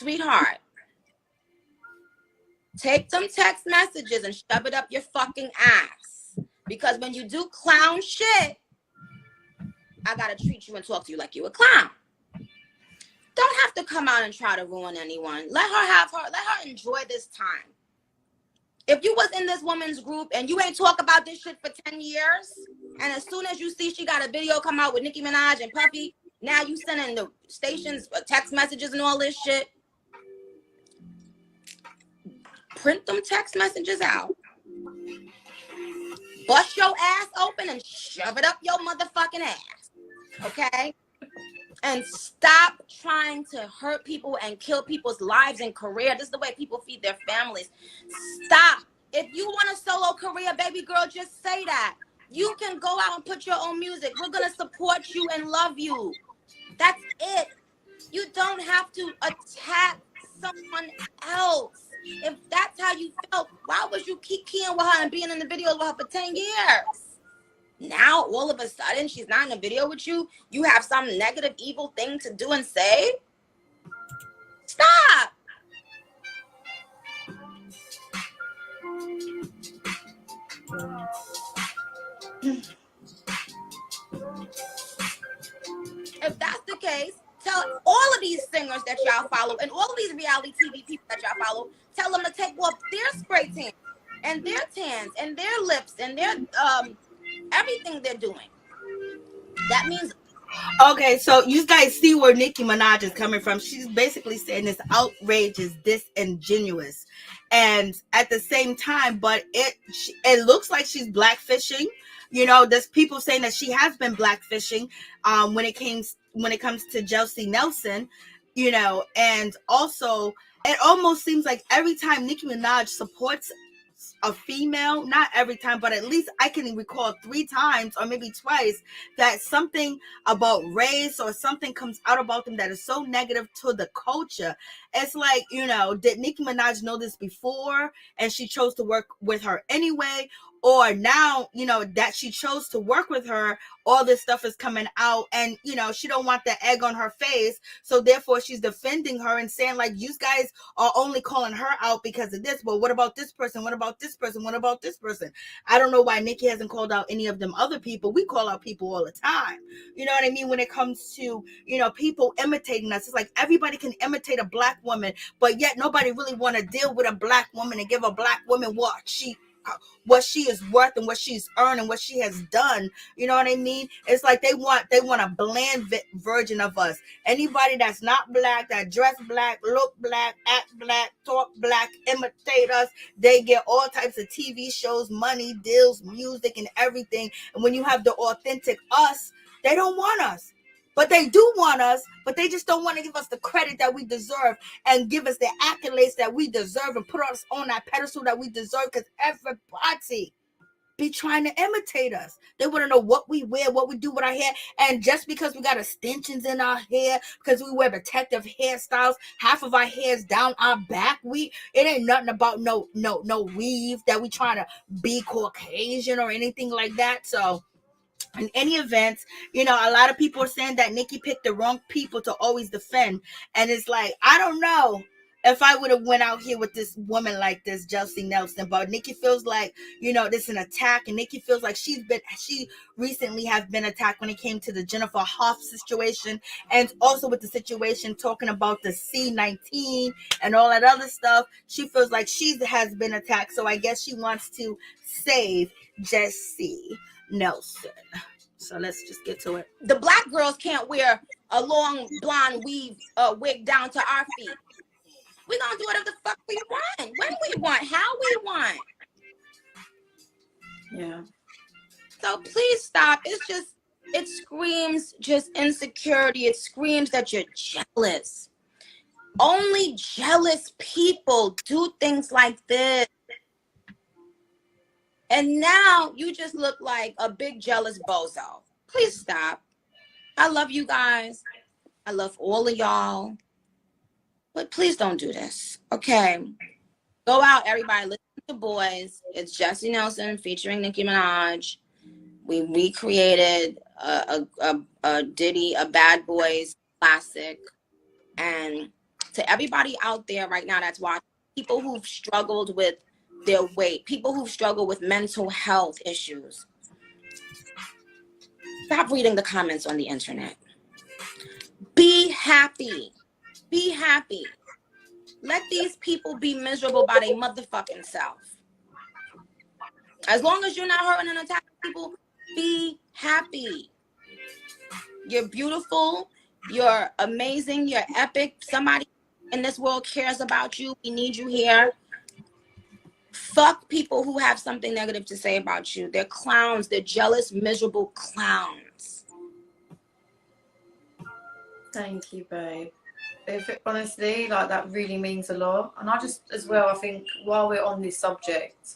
Sweetheart, take some text messages and shove it up your fucking ass, because when you do clown shit, I gotta treat you and talk to you like you a clown. Don't have to come out and try to ruin anyone. Let her enjoy this time. If you was in this woman's group and you ain't talk about this shit for 10 years, and as soon as you see she got a video come out with Nicki Minaj and Puffy, now you sending the stations text messages and all this shit. Print them text messages out. Bust your ass open and shove it up your motherfucking ass. Okay? And stop trying to hurt people and kill people's lives and career. This is the way people feed their families. Stop. If you want a solo career, baby girl, just say that. You can go out and put your own music. We're going to support you and love you. That's it. You don't have to attack someone else. If that's how you felt, why would you keep keying with her and being in the videos with her for 10 years? Now, all of a sudden, she's not in a video with you. You have some negative, evil thing to do and say? Stop. If that's the case, tell all of these singers that y'all follow and all of these reality TV people that y'all follow, tell them to take off their spray tan and their tans and their lips and their everything they're doing. That means okay, so you guys see where Nicki Minaj is coming from. She's basically saying this outrage is disingenuous, and at the same time, but it looks like she's blackfishing. You know, there's people saying that she has been blackfishing when it comes to Jesy Nelson, you know, and also it almost seems like every time Nicki Minaj supports a female, not every time, but at least I can recall 3 times or maybe twice that something about race or something comes out about them that is so negative to the culture. It's like, you know, did Nicki Minaj know this before and she chose to work with her anyway? Or now, you know, that she chose to work with her, all this stuff is coming out and, you know, she don't want the egg on her face. So therefore she's defending her and saying like, you guys are only calling her out because of this. But what about this person? What about this person? What about this person? I don't know why Nicki hasn't called out any of them other people. We call out people all the time. You know what I mean? When it comes to, you know, people imitating us, it's like everybody can imitate a black woman, but yet nobody really want to deal with a black woman and give a black woman what she is worth and what she's earned and what she has done. You know what I mean? It's like they want a bland version of us. Anybody that's not black, that dress black, look black, act black, talk black, imitate us, they get all types of TV shows, money, deals, music, and everything. And when you have the authentic us, they don't want us. But they do want us, but they just don't want to give us the credit that we deserve and give us the accolades that we deserve and put us on that pedestal that we deserve, because everybody be trying to imitate us. They want to know what we wear, what we do with our hair. And just because we got extensions in our hair, because we wear protective hairstyles, half of our hair is down our back. It ain't nothing about no weave that we trying to be Caucasian or anything like that. So in any event, you know, a lot of people are saying that Nicki picked the wrong people to always defend. And it's like, I don't know if I would have went out here with this woman like this, Jesy Nelson, but Nicki feels like, you know, this is an attack. And Nicki feels like she recently has been attacked when it came to the Jennifer Hoff situation. And also with the situation talking about the C-19 and all that other stuff. She feels like she has been attacked. So I guess she wants to save Jesy Nelson. So let's just get to it. The black girls can't wear a long blonde weave wig down to our feet. We're gonna do whatever the fuck we want, when we want, how we want. Yeah. So please stop. It screams just insecurity. It screams that you're jealous. Only jealous people do things like this. And now you just look like a big jealous bozo. Please stop. I love you guys. I love all of y'all. But please don't do this, okay? Go out, everybody. Listen to Boys. It's Jesy Nelson featuring Nicki Minaj. We recreated a Diddy, a Bad Boys classic. And to everybody out there right now that's watching, people who've struggled with their weight, people who've struggled with mental health issues, stop reading the comments on the internet. Be happy. Be happy. Let these people be miserable by their motherfucking self. As long as you're not hurting and attacking people, be happy. You're beautiful. You're amazing. You're epic. Somebody in this world cares about you. We need you here. Fuck people who have something negative to say about you. They're clowns. They're jealous, miserable clowns. Thank you, babe. Honestly, like, that really means a lot. And I just, as well, I think while we're on this subject,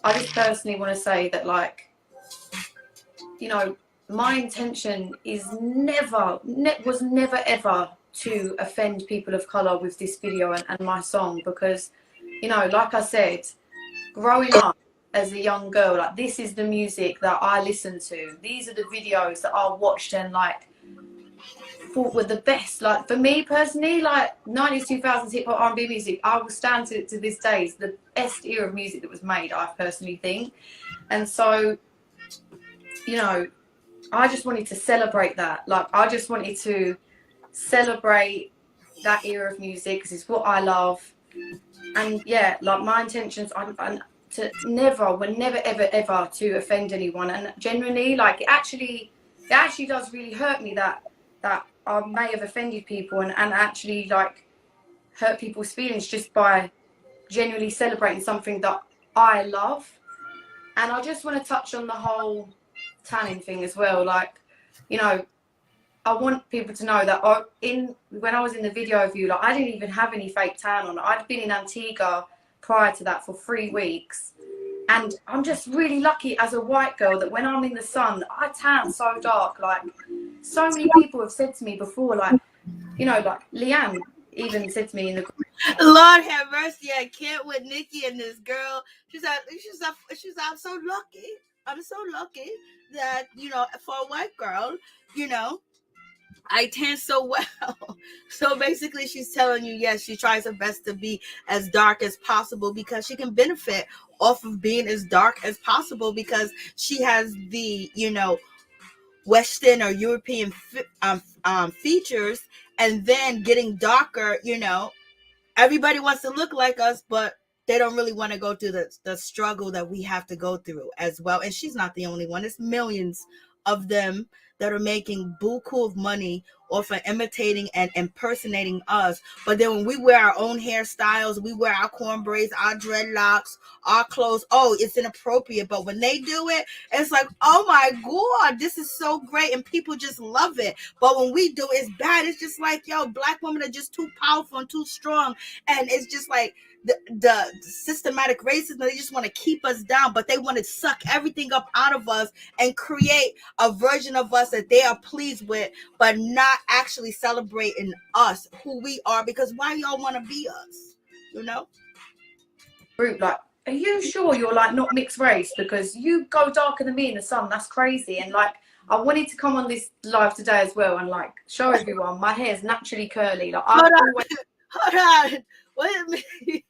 I just personally want to say that, like, you know, my intention is was never ever to offend people of color with this video and my song, because, you know, like I said, growing up as a young girl, like, this is the music that I listened to. These are the videos that I watched and, like, thought were the best. Like, for me personally, like, 90s, 2000s hip hop, R&B music, I will stand to this day, is the best era of music that was made, I personally think. And so, you know, I just wanted to celebrate that. Like, I just wanted to celebrate that era of music because it's what I love. And yeah, like, my intentions are to never ever to offend anyone. And genuinely, like, it actually does really hurt me that I may have offended people and actually, like, hurt people's feelings just by genuinely celebrating something that I love. And I just want to touch on the whole tanning thing as well. Like, you know, I want people to know that when I was in the video of you, like, I didn't even have any fake tan on. I'd been in Antigua prior to that for 3 weeks. And I'm just really lucky as a white girl that when I'm in the sun, I tan so dark. Like, so many people have said to me before, like, you know, like, Leanne even said to me in the Lord have mercy, I can't with Nicki and this girl. She's I'm so lucky. I'm so lucky that, you know, for a white girl, you know, I tan so well. So basically she's telling you, yes, she tries her best to be as dark as possible because she can benefit off of being as dark as possible because she has the, you know, Western or European features, and then getting darker. You know, everybody wants to look like us, but they don't really want to go through the struggle that we have to go through as well. And she's not the only one. It's millions of them that are making buku of money off of imitating and impersonating us. But then when we wear our own hairstyles, we wear our corn braids, our dreadlocks, our clothes, oh, it's inappropriate. But when they do it, it's like, oh my God, this is so great. And people just love it. But when we do it, it's bad. It's just like, yo, black women are just too powerful and too strong. And it's just like, the systematic racism, they just want to keep us down, but they want to suck everything up out of us and create a version of us that they are pleased with, but not actually celebrating us, who we are, because why y'all want to be us, you know? Group, like, are you sure you're, like, not mixed race? Because you go darker than me in the sun. That's crazy. And, like, I wanted to come on this live today as well and, like, show everyone my hair is naturally curly. Like, hold on. Wait a minute.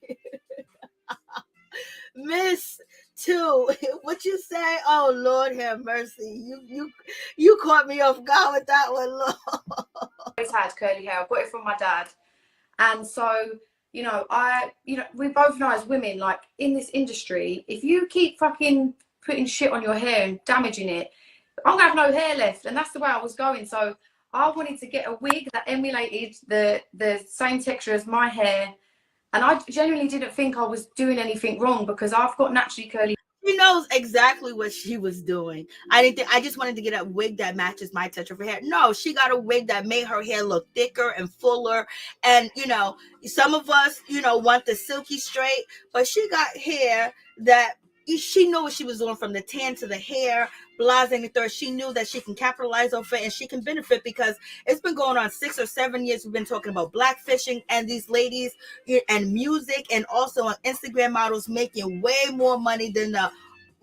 Miss Two, what you say? Oh, Lord have mercy. You caught me off guard with that one, Lord. I always had curly hair. I got it from my dad. And so, you know, we both know as women, like, in this industry, if you keep fucking putting shit on your hair and damaging it, I'm gonna have no hair left. And that's the way I was going. So I wanted to get a wig that emulated the same texture as my hair. And I genuinely didn't think I was doing anything wrong because I've got naturally curly. She knows exactly what she was doing. I just wanted to get a wig that matches my texture of hair. No, she got a wig that made her hair look thicker and fuller. And, you know, some of us, you know, want the silky straight, but she got hair that she knew what she was doing, from the tan to the hair, blase and the third. She knew that she can capitalize off it and she can benefit, because it's been going on 6 or 7 years. We've been talking about blackfishing, and these ladies and music, and also on Instagram models making way more money than the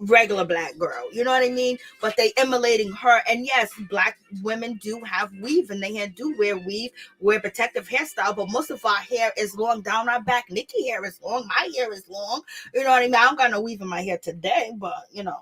regular black girl, you know what I mean? But they emulating her. And yes, black women do have weave and they do wear weave, wear protective hairstyle, but most of our hair is long down our back. Nicki hair is long, my hair is long, you know what I mean? I don't got no weave in my hair today, but you know,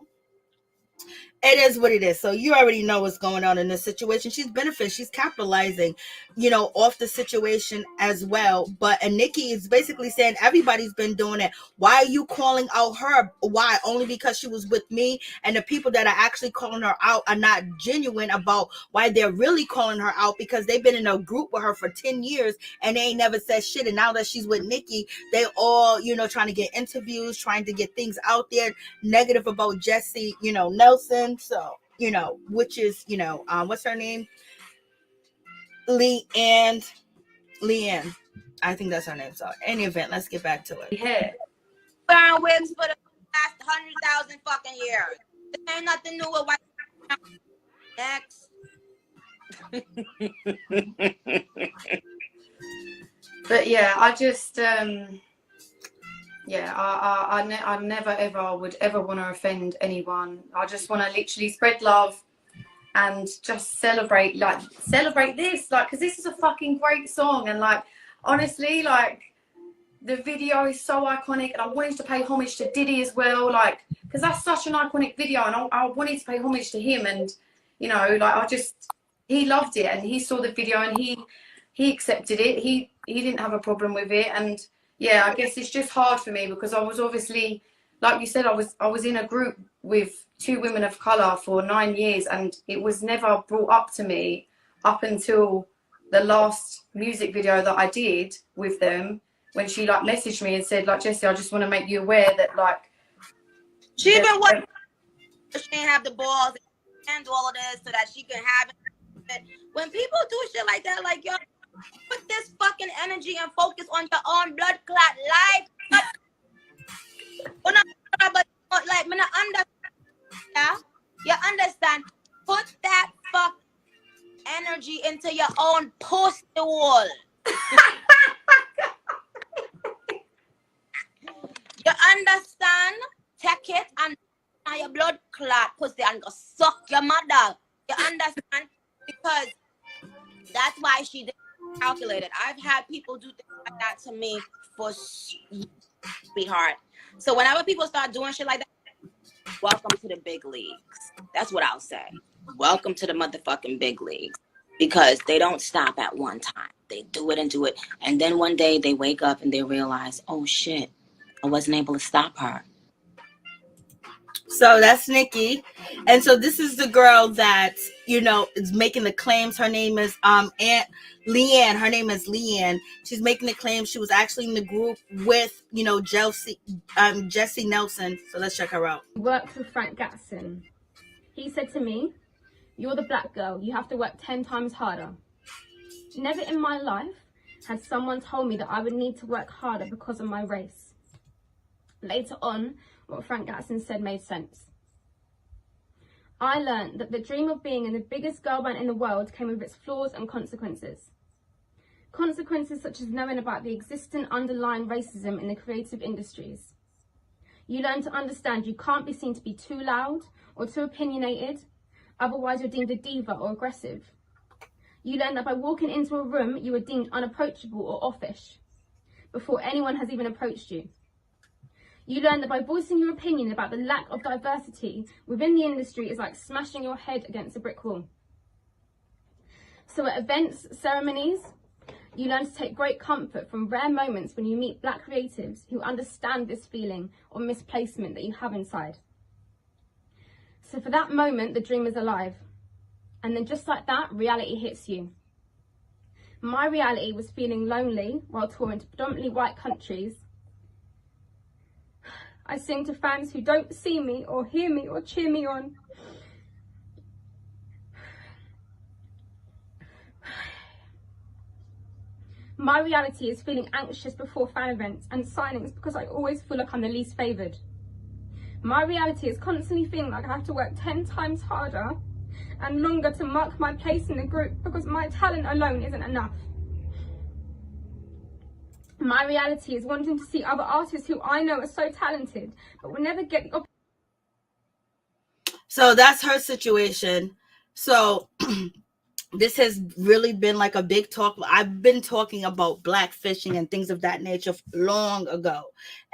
it is what it is. So you already know what's going on in this situation. She's benefiting, she's capitalizing, you know, off the situation as well. But and Nicki is basically saying everybody's been doing it. Why are you calling out her? Why? Only because she was with me, and the people that are actually calling her out are not genuine about why they're really calling her out, because they've been in a group with her for 10 years and they ain't never said shit. And now that she's with Nicki, they all, you know, trying to get interviews, trying to get things out there negative about Jesy, you know, Nelson. So, you know, which is, you know, what's her name? Leanne. I think that's her name. So, any event, let's get back to it. Hair. Wearing wigs for the last 100,000 fucking years. There ain't nothing new with white. Next. But yeah, I just yeah, I never ever would ever want to offend anyone. I just want to literally spread love and just celebrate this, like, because this is a fucking great song. And like, honestly, like, the video is so iconic, and I wanted to pay homage to Diddy as well, like, because that's such an iconic video, and I wanted to pay homage to him. And you know, like, he loved it, and he saw the video, and he accepted it. He didn't have a problem with it. And yeah, I guess it's just hard for me because I was obviously, like you said, I was in a group with 2 women of color for 9 years, and it was never brought up to me up until the last music video that I did with them, when she like messaged me and said, like, Jesy, I just want to make you aware that, like, She even what she didn't have the balls and do all of this so that she can have it. When people do shit like that, like, yo, put this fucking energy and focus on your own blood clot life. Like, man, I understand. Yeah? You understand? Put that fuck energy into your own pussy wall. You understand? Take it and your blood clot pussy and go suck your mother. You understand? Because that's why she did calculated. I've had people do things like that to me for sweetheart. So whenever people start doing shit like that, welcome to the big leagues. That's what I'll say. Welcome to the motherfucking big leagues. Because they don't stop at one time. They do it and do it. And then one day they wake up and they realize, oh shit, I wasn't able to stop her. So that's Nicki. And so this is the girl that, you know, is making the claims. Her name is Aunt Leanne. Her name is Leanne. She's making the claim she was actually in the group with, you know, Jesy Nelson. So let's check her out. Worked with Frank Gatson. He said to me, "You're the black girl. You have to work 10 times harder." Never in my life has someone told me that I would need to work harder because of my race. Later on, what Frank Gatson said made sense. I learned that the dream of being in the biggest girl band in the world came with its flaws and consequences. Consequences such as knowing about the existing underlying racism in the creative industries. You learn to understand you can't be seen to be too loud or too opinionated, otherwise you're deemed a diva or aggressive. You learn that by walking into a room, you are deemed unapproachable or offish before anyone has even approached you. You learn that by voicing your opinion about the lack of diversity within the industry is like smashing your head against a brick wall. So at events, ceremonies, you learn to take great comfort from rare moments when you meet black creatives who understand this feeling of misplacement that you have inside. So for that moment, the dream is alive. And then just like that, reality hits you. My reality was feeling lonely while touring to predominantly white countries. I sing to fans who don't see me or hear me or cheer me on. My reality is feeling anxious before fan events and signings because I always feel like I'm the least favoured. My reality is constantly feeling like I have to work 10 times harder and longer to mark my place in the group because my talent alone isn't enough. My reality is wanting to see other artists who I know are so talented but will never get the opportunity. So that's her situation. So this has really been like a big talk. I've been talking about blackfishing and things of that nature long ago.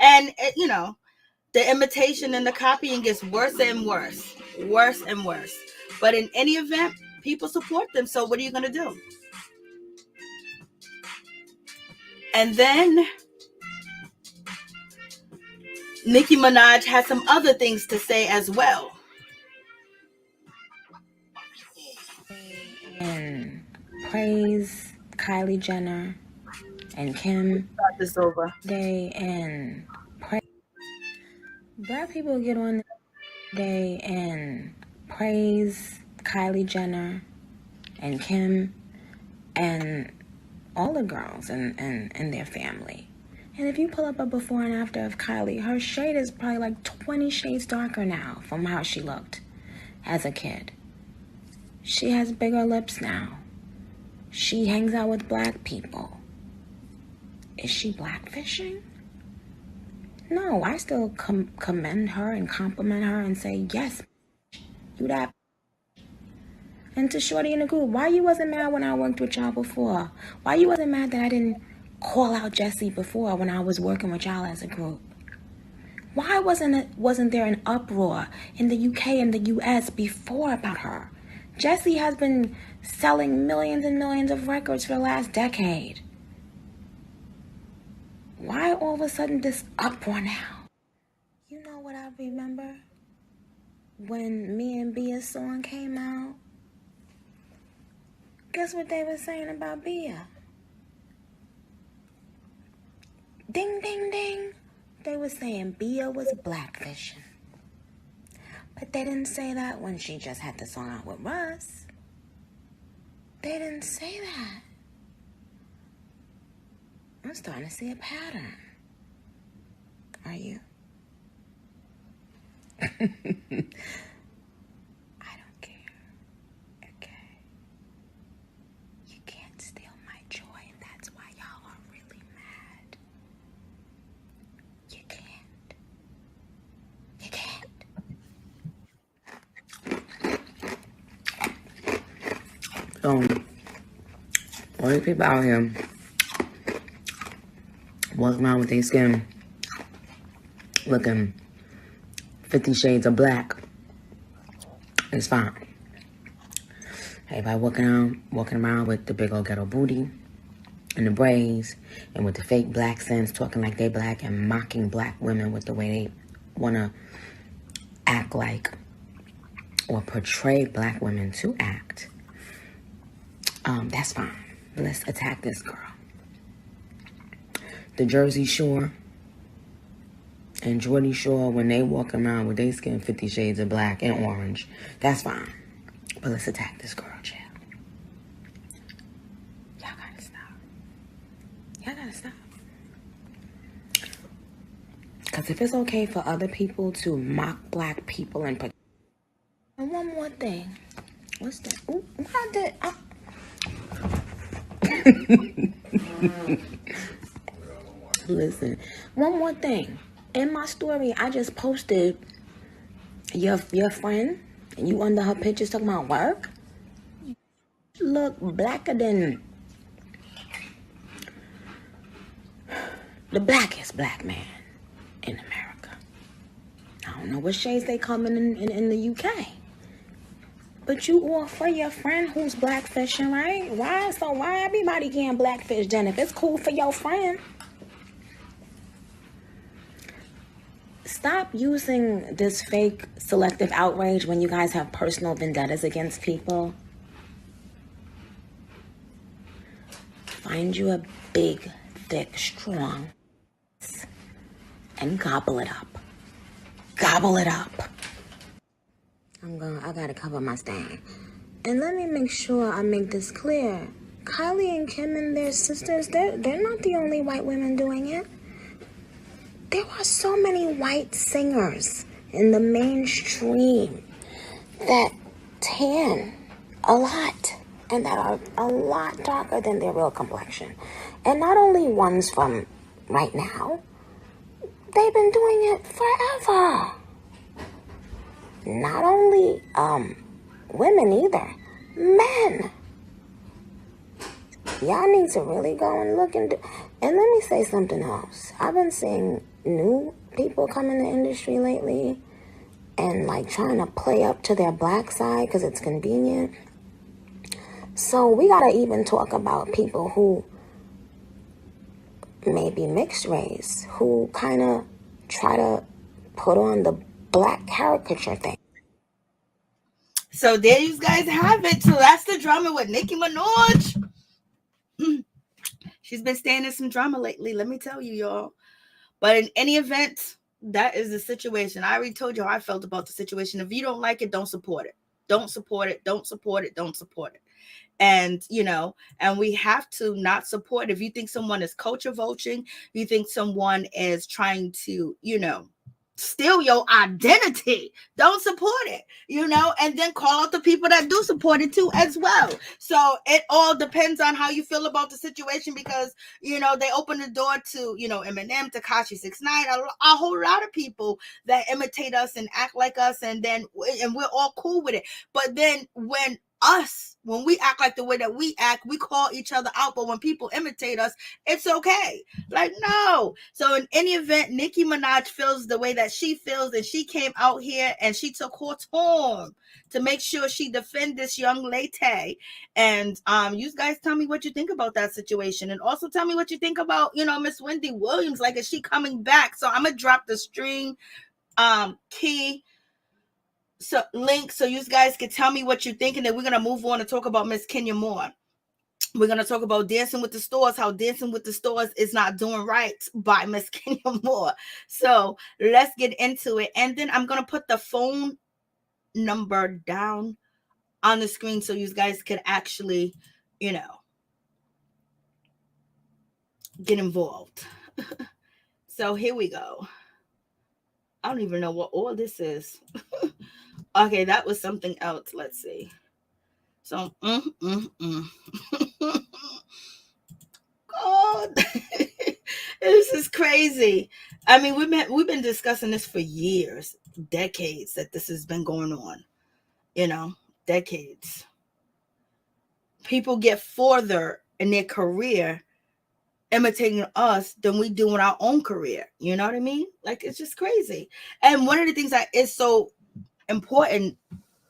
And, you know, the imitation and the copying gets worse and worse. Worse and worse. But in any event, people support them. So what are you going to do? And then Nicki Minaj has some other things to say as well. And praise Kylie Jenner and Kim. Start this over. Day and praise. Black people get on day and praise Kylie Jenner and Kim and all the girls and their family. And if you pull up a before and after of Kylie, her shade is probably like 20 shades darker now from how she looked as a kid. She has bigger lips now. She hangs out with black people. Is she blackfishing? No, I still commend her and compliment her and say, yes, you that. And to Shorty in the group, why you wasn't mad when I worked with y'all before? Why you wasn't mad that I didn't call out Jesy before when I was working with y'all as a group? Why wasn't there an uproar in the UK and the US before about her? Jesy has been selling millions and millions of records for the last decade. Why all of a sudden this uproar now? You know what I remember? When me and Bia's song came out? Guess what they were saying about Bia? Ding, ding, ding. They were saying Bia was blackfishing. But they didn't say that when she just had the song out with Russ. They didn't say that. I'm starting to see a pattern. Are you? I don't care. Okay. You can't steal my joy, and that's why y'all are really mad. You can't. You can't. All these people out here walking around with their skin looking 50 shades of black. It's fine. Everybody walking around with the big old ghetto booty and the braids and with the fake black scents, talking like they black and mocking black women with the way they want to act like or portray black women to act. That's fine. But let's attack this girl. The Jersey Shore and Geordie Shore, when they walk around with their skin 50 shades of black and orange, that's fine. But let's attack this girl, child. Y'all gotta stop. Y'all gotta stop. Because if it's okay for other people to mock black people and one more thing. What's that? Ooh, what did Listen, one more thing. In my story, I just posted your friend, and you under her pictures talking about work. You look blacker than the blackest black man in America. I don't know what shades they come in the UK. But you all for your friend who's blackfishing, right? Why everybody can't blackfish then if it's cool for your friend? Stop using this fake selective outrage when you guys have personal vendettas against people. find you a big, thick, strong, and gobble it up. Gobble it up. I gotta cover my stain. And let me make sure I make this clear. Kylie and Kim and their sisters, they're not the only white women doing it. There are so many white singers in the mainstream that tan a lot and that are a lot darker than their real complexion. And not only ones from right now, they've been doing it forever. Not only women either, men. Y'all need to really go and look and let me say something else. I've been seeing new people come in the industry lately and like trying to play up to their black side because it's convenient. So we gotta even talk about people who may be mixed race, who kind of try to put on the black caricature thing. So there you guys have it. So that's the drama with Nicki Minaj. She's been staying in some drama lately, let me tell you, y'all. But in any event, that is the situation. I already told you how I felt about the situation. If you don't like it, don't support it. Don't support it. Don't support it. Don't support it. And, you know, and we have to not support. If you think someone is culture vulturing, you think someone is trying to, you know, steal your identity, don't support it, you know, and then call out the people that do support it too as well. So it all depends on how you feel about the situation, because, you know, they open the door to, you know, Eminem, Tekashi 6ix9ine, a whole lot of people that imitate us and act like us, and we're all cool with it. But then when we act like the way that we act, we call each other out. But when people imitate us, it's okay. Like, no. So in any event, Nicki Minaj feels the way that she feels, and she came out here and she took her time to make sure she defend this young lady. And you guys tell me what you think about that situation, and also tell me what you think about, you know, Miss Wendy Williams. Like, is she coming back? So I'm gonna drop the stream key link so you guys can tell me what you think, and then we're gonna move on to talk about Miss Kenya Moore. We're gonna talk about Dancing with the Stars, how Dancing with the Stars is not doing right by Miss Kenya Moore. So let's get into it, and then I'm gonna put the phone number down on the screen so you guys can actually, you know, get involved. So here we go. I don't even know what all this is. Okay, that was something else. Let's see. So, God, this is crazy. I mean, we've been discussing this for years, decades, that this has been going on. You know, decades. People get further in their career imitating us than we do in our own career. You know what I mean? Like, it's just crazy. And one of the things that is so important,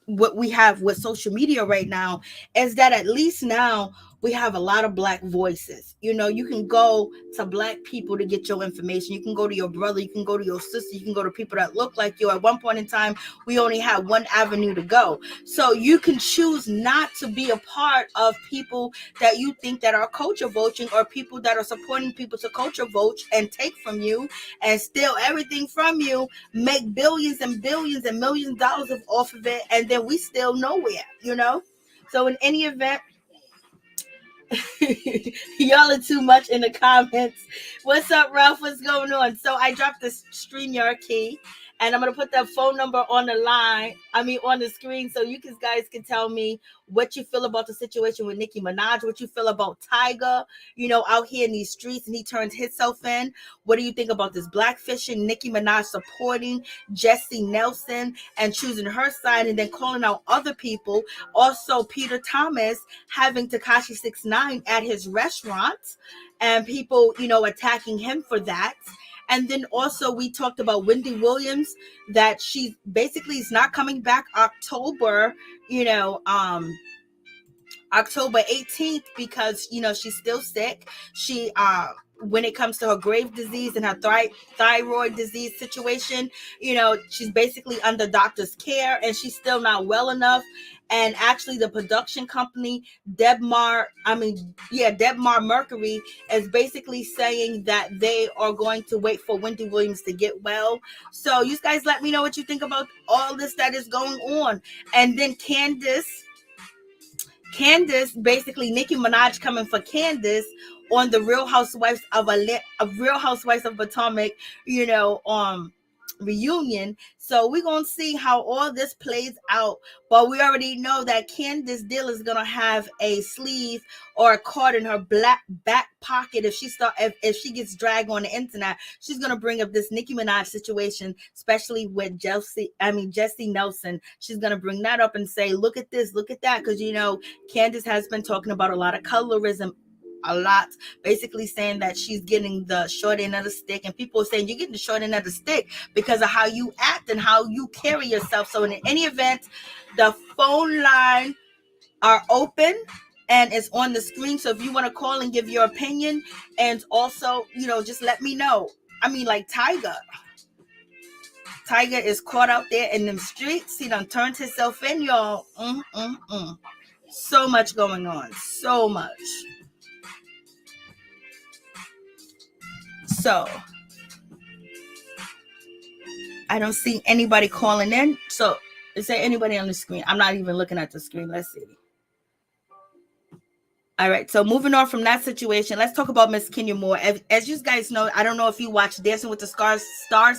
what we have with social media right now, is that at least now we have a lot of black voices. You know, you can go to black people to get your information. You can go to your brother, you can go to your sister, you can go to people that look like you. At one point in time, we only had one avenue to go. So you can choose not to be a part of people that you think that are culture vulturing, or people that are supporting people to culture vulture and take from you and steal everything from you, make billions and billions and millions of dollars off of it, and then we still nowhere, you know? So in any event, y'all are too much in the comments. What's up, Ralph? What's going on? So I dropped the StreamYard key, and I'm going to put that phone number on the screen, so you guys can tell me what you feel about the situation with Nicki Minaj, what you feel about Tyga, you know, out here in these streets, and he turned himself in. What do you think about this blackfishing? Nicki Minaj supporting Jesy Nelson and choosing her side, and then calling out other people. Also, Peter Thomas having Tekashi 6ix9ine at his restaurant, and people, you know, attacking him for that. And then also we talked about Wendy Williams, that she basically is not coming back October, you know, October 18th, because, you know, she's still sick. She, when it comes to her Graves' disease and her thyroid disease situation, you know, she's basically under doctor's care, and she's still not well enough. And actually the production company, Debmar Mercury, is basically saying that they are going to wait for Wendy Williams to get well. So you guys let me know what you think about all this that is going on. And then Candace, basically Nicki Minaj coming for Candace on the Real Housewives of Potomac, reunion. So we're gonna see how all this plays out. But we already know that Candace Dillard is gonna have a sleeve or a card in her back pocket if she gets dragged on the internet. She's gonna bring up this Nicki Minaj situation, especially with Jesy Nelson. She's gonna bring that up and say, look at this, look at that, because Candace has been talking about a lot of colorism, a lot, basically saying that she's getting the short end of the stick, and people are saying you're getting the short end of the stick because of how you act and how you carry yourself. So in any event, the phone line are open and it's on the screen, so if you want to call and give your opinion, and also just let me know. I mean, like Tyga is caught out there in them streets. He done turned himself in, y'all. So much going on, so much. So I don't see anybody calling in. So is there anybody on the screen? I'm not even looking at the screen. Let's see. All right, so moving on from that situation, let's talk about Miss Kenya Moore. As you guys know, I don't know if you watched Dancing with the Stars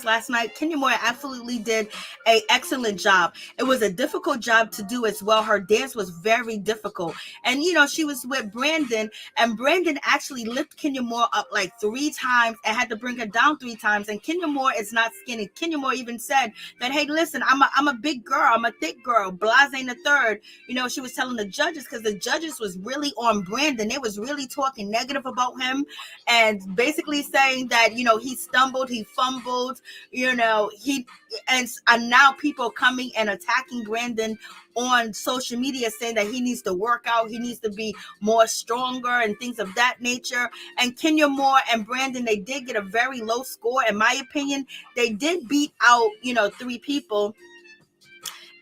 last night. Kenya Moore absolutely did an excellent job. It was a difficult job to do as well. Her dance was very difficult. And, she was with Brandon, and Brandon actually lifted Kenya Moore up like 3 times and had to bring her down 3 times. And Kenya Moore is not skinny. Kenya Moore even said that, hey, listen, I'm a big girl. I'm a thick girl. Blase ain't a third. She was telling the judges, because the judges was really on Brandon. They was really talking negative about him and basically saying that he stumbled, he fumbled, and now people coming and attacking Brandon on social media, saying that he needs to work out, he needs to be more stronger and things of that nature. And Kenya Moore and Brandon, they did get a very low score. In my opinion, they did beat out 3 people.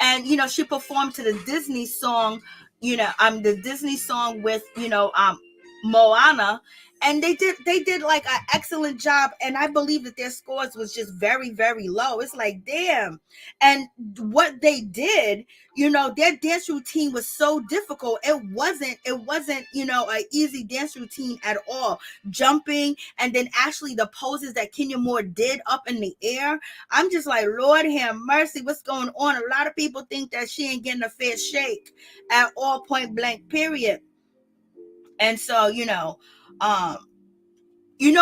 And she performed to the Disney song, the Disney song with Moana, and they did like an excellent job. And I believe that their scores was just very, very low. It's like, damn. And what they did, their dance routine was so difficult. It wasn't an easy dance routine at all. Jumping, and then actually the poses that Kenya Moore did up in the air, I'm just like, Lord have mercy, what's going on? A lot of people think that she ain't getting a fair shake at all, point blank, period. And so,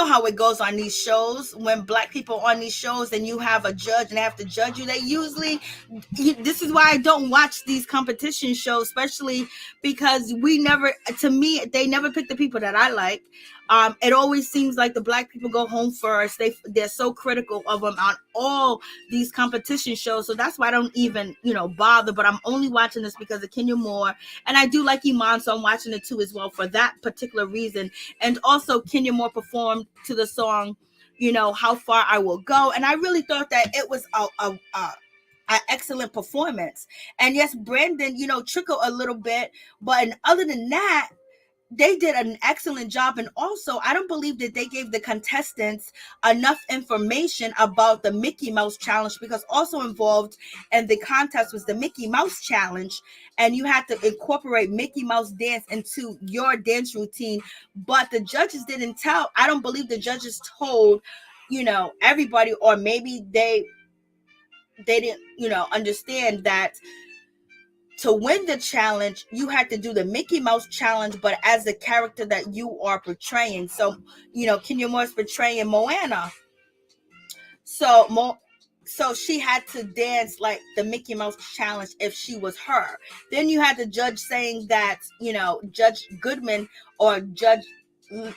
how it goes on these shows. When Black people on these shows and you have a judge and they have to judge you, this is why I don't watch these competition shows, especially because they never pick the people that I like. It always seems like the Black people go home first. They're so critical of them on all these competition shows. So that's why I don't even, bother. But I'm only watching this because of Kenya Moore. And I do like Iman, so I'm watching it too as well for that particular reason. And also Kenya Moore performed to the song, How Far I Will Go. And I really thought that it was an excellent performance. And yes, Brandon, trickled a little bit. But other than that, they did an excellent job. And also, I don't believe that they gave the contestants enough information about the Mickey Mouse Challenge, because also involved in the contest was the Mickey Mouse Challenge, and you had to incorporate Mickey Mouse dance into your dance routine. But the judges didn't tell. I don't believe the judges told, everybody, or maybe they didn't, understand that to win the challenge, you had to do the Mickey Mouse Challenge, but as the character that you are portraying. So, Kenya Moore's portraying Moana. So she had to dance like the Mickey Mouse Challenge if she was her. Then you had the judge saying that, Judge Goodman or Judge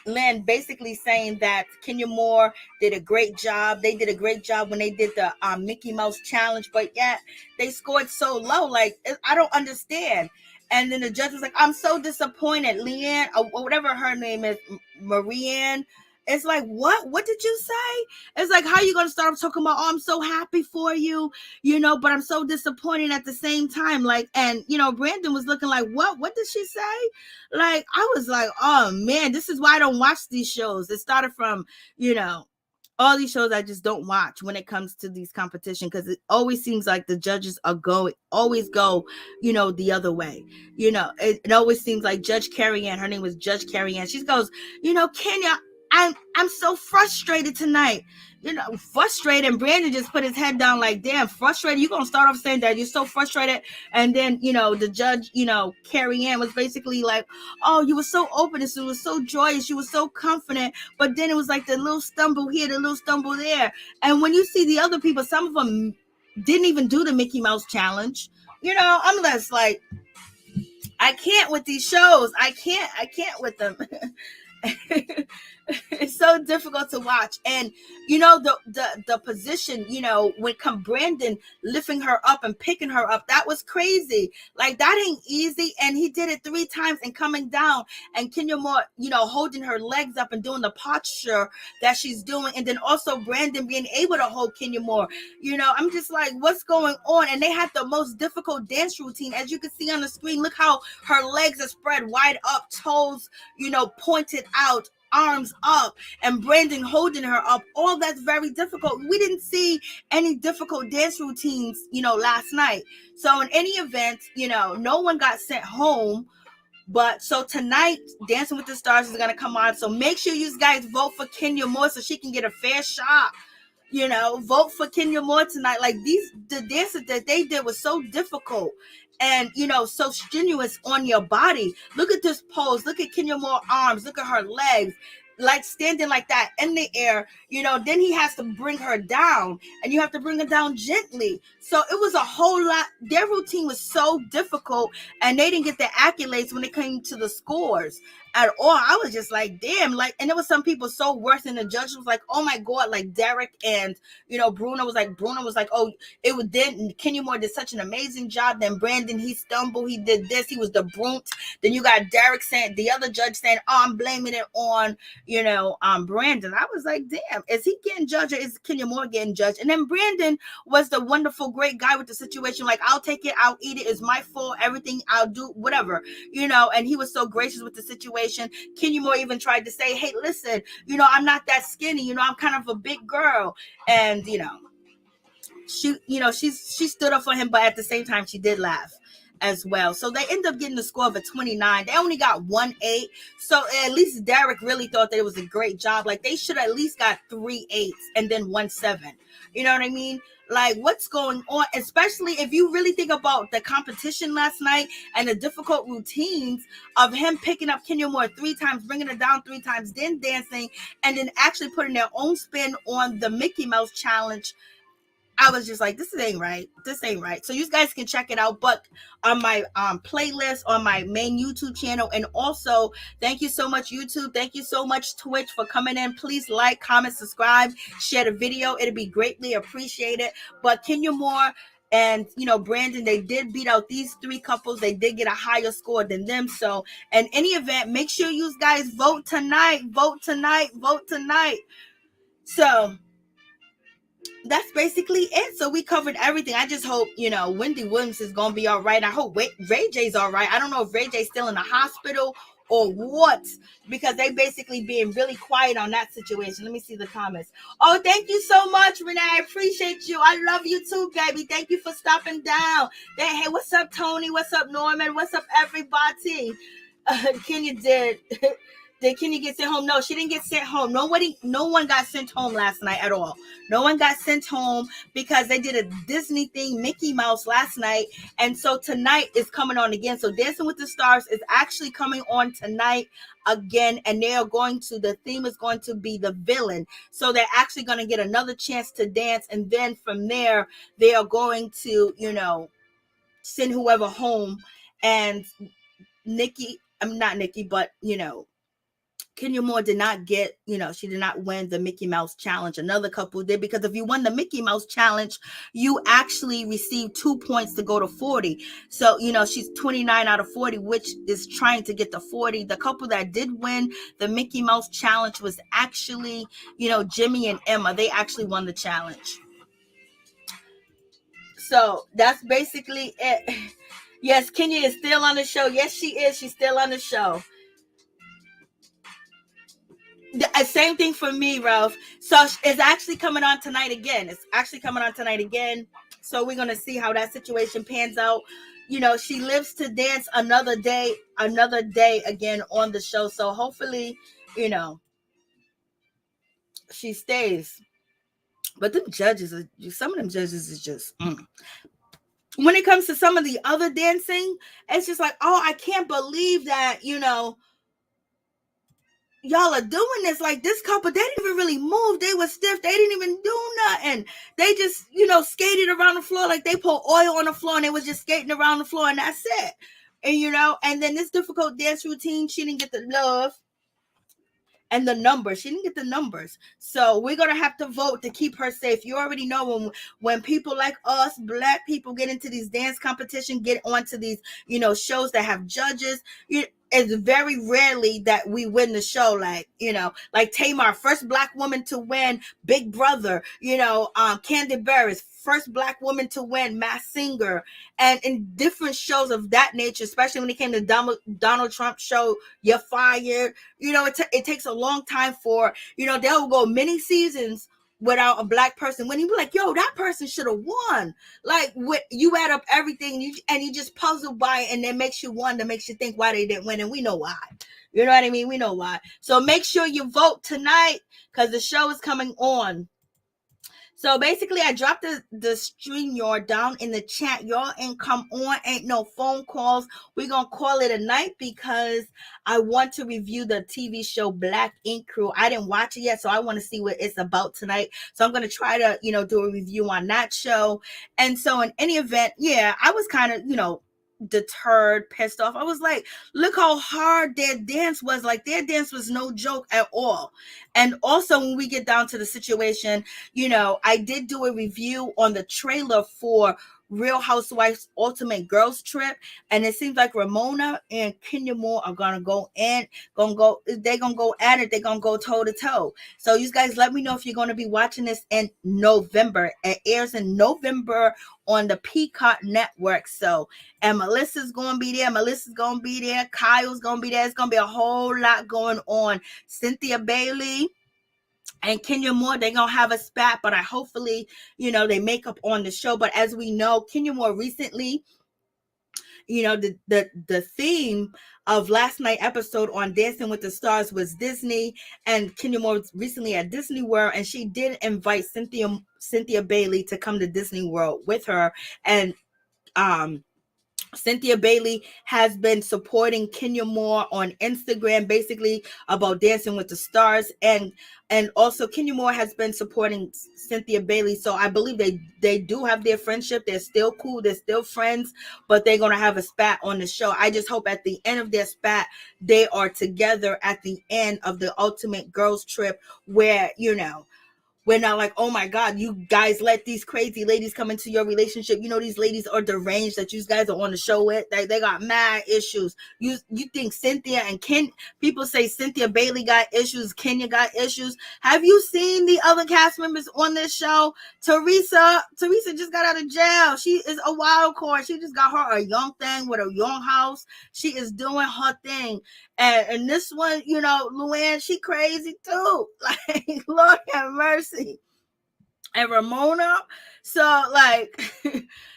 Lynn basically saying that Kenya Moore did a great job. They did a great job when they did the Mickey Mouse Challenge, but yet they scored so low. Like, I don't understand. And then the judge was like, I'm so disappointed. Leanne, or whatever her name is, Marianne, It's like, what did you say? It's like, how you gonna start talking about, oh, I'm so happy for you, but I'm so disappointed at the same time. Like, and Brandon was looking like, what did she say? Like, I was like, oh man, this is why I don't watch these shows. It started from all these shows I just don't watch when it comes to these competition, because it always seems like the judges always go, the other way. It always seems like Judge Carrie Ann, her name was Judge Carrie Ann. She goes, Kenya, I'm so frustrated tonight. Frustrated. And Brandon just put his head down like, damn, frustrated. You're going to start off saying that you're so frustrated. And then, the judge, Carrie Ann was basically like, oh, you were so open. It was so joyous. You were so confident. But then it was like the little stumble here, the little stumble there. And when you see the other people, some of them didn't even do the Mickey Mouse challenge. I'm less like, I can't with these shows. I can't with them. It's so difficult to watch. And the position, when come Brandon lifting her up and picking her up, that was crazy. Like, that ain't easy. And he did it 3 times and coming down, and Kenya Moore holding her legs up and doing the posture that she's doing, and then also Brandon being able to hold Kenya Moore. I'm just like, what's going on? And they had the most difficult dance routine, as you can see on the screen. Look how her legs are spread wide up, toes pointed out, arms up, and Brandon holding her up. All that's very difficult. We didn't see any difficult dance routines, last night. So in any event, no one got sent home. But so tonight, Dancing with the Stars is going to come on. So make sure you guys vote for Kenya Moore so she can get a fair shot. Vote for Kenya Moore tonight. Like, the dances that they did was so difficult and, so strenuous on your body. Look at this pose. Look at Kenya Moore's arms. Look at her legs. Like, standing like that in the air, then he has to bring her down, and you have to bring her down gently. So it was a whole lot. Their routine was so difficult, and they didn't get the accolades when it came to the scores at all. I was just like, damn. Like, and there was some people so worse than the judges was like, oh my God, like Derek and Bruno was like, oh, it was then Kenya Moore did such an amazing job. Then Brandon, he stumbled, he did this, he was the brunt. Then you got Derek saying, the other judge saying, oh, I'm blaming it on Brandon. I was like, damn, is he getting judged or is Kenya Moore getting judged? And then Brandon was the wonderful, great guy with the situation. Like, I'll take it, I'll eat it, it's my fault, everything, I'll do whatever, and he was so gracious with the situation. Kenya Moore even tried to say, hey, listen, I'm not that skinny, I'm kind of a big girl. And she stood up for him, but at the same time she did laugh as well. So they end up getting the score of a 29. They only got 1-8. So at least Derek really thought that it was a great job. Like, they should at least got 3 8s and then 1 7. You know what I mean? Like, what's going on? Especially if you really think about the competition last night and the difficult routines of him picking up Kenya Moore 3 times, bringing her down 3 times, then dancing, and then actually putting their own spin on the Mickey Mouse challenge. I was just like, this ain't right. This ain't right. So you guys can check it out, but on my playlist on my main YouTube channel. And also, thank you so much, YouTube. Thank you so much, Twitch, for coming in. Please like, comment, subscribe, share the video. It'll be greatly appreciated. But Kenya Moore and Brandon, they did beat out these 3 couples. They did get a higher score than them. So in any event, make sure you guys vote tonight. Vote tonight. Vote tonight. So that's basically it. So we covered everything. I just hope, Wendy Williams is going to be all right. I hope Ray J's all right. I don't know if Ray J's still in the hospital or what, because they basically being really quiet on that situation. Let me see the comments. Oh, thank you so much, Renee. I appreciate you. I love you too, baby. Thank you for stopping down. Hey, what's up, Tony? What's up, Norman? What's up, everybody? Kenya did. Did Kenya get sent home? No, she didn't get sent home. No one got sent home last night at all. No one got sent home because they did a Disney thing, Mickey Mouse, last night. And so tonight is coming on again. So Dancing with the Stars is actually coming on tonight again. And the theme is going to be the villain. So they're actually going to get another chance to dance. And then from there, they are going to, send whoever home. And Nicki, I'm not Nicki, but, Kenya Moore did not get, she did not win the Mickey Mouse Challenge. Another couple did, because if you won the Mickey Mouse Challenge, you actually received 2 points to go to 40. So, she's 29 out of 40, which is trying to get to 40. The couple that did win the Mickey Mouse Challenge was actually, Jimmy and Emma. They actually won the challenge. So that's basically it. Yes, Kenya is still on the show. Yes, she is. She's still on the show. The same thing for me, Ralph. So it's actually coming on tonight again. So we're going to see how that situation pans out. She lives to dance another day again on the show. So hopefully, she stays. But some of them judges is just... When it comes to some of the other dancing, it's just like, oh, I can't believe that, y'all are doing this. Like, this couple, they didn't even really move. They were stiff. They didn't even do nothing. They just, skated around the floor like they put oil on the floor, and they was just skating around the floor, and that's it. And, and then this difficult dance routine, she didn't get the love and the numbers. She didn't get the numbers. So we're going to have to vote to keep her safe. You already know when people like us, Black people, get into these dance competition, get onto these, shows that have judges, it's very rarely that we win the show. Like Tamar, first Black woman to win Big Brother, Candace, first Black woman to win Masked Singer, and in different shows of that nature, especially when it came to Donald Trump show, You're Fired. It takes a long time for, they'll go many seasons without a Black person when you be like, yo, that person should have won. Like, you add up everything and you just puzzle by it, and it makes you wonder, makes you think why they didn't win, and we know why. You know what I mean? We know why. So make sure you vote tonight, because the show is coming on. So basically, I dropped the StreamYard down in the chat. Y'all ain't come on. Ain't no phone calls. We're going to call it a night because I want to review the TV show Black Ink Crew. I didn't watch it yet, so I want to see what it's about tonight. So I'm going to try to, do a review on that show. And so in any event, yeah, I was kind of, deterred, pissed off. I was like, look how hard their dance was. Like, their dance was no joke at all. And also, when we get down to the situation, I did do a review on the trailer for Real Housewives Ultimate Girls Trip, and it seems like Ramona and Kenya Moore are gonna go at it. They're gonna go toe to toe. So you guys, let me know if you're gonna be watching this in November. It airs in November on the Peacock Network. So, and Melissa's gonna be there. Kyle's gonna be there. It's gonna be a whole lot going on. Cynthia Bailey and Kenya Moore, they're going to have a spat, but hopefully, they make up on the show. But as we know, Kenya Moore recently, the theme of last night's episode on Dancing with the Stars was Disney, and Kenya Moore was recently at Disney World, and she did invite Cynthia Bailey to come to Disney World with her. And Cynthia Bailey has been supporting Kenya Moore on Instagram, basically about Dancing with the Stars, and also Kenya Moore has been supporting Cynthia Bailey. So I believe they do have their friendship. They're still cool. They're still friends, but they're going to have a spat on the show. I just hope at the end of their spat, they are together at the end of the Ultimate Girls Trip, where, we're not like, oh my God, you guys let these crazy ladies come into your relationship. These ladies are deranged that you guys are on the show with. They got mad issues. You think Cynthia and people say Cynthia Bailey got issues, Kenya got issues. Have you seen the other cast members on this show? Teresa just got out of jail. She is a wild card. She just got her a young thing with a young house. She is doing her thing. And this one, Luann, she crazy too. Like, Lord have mercy. And Ramona. So,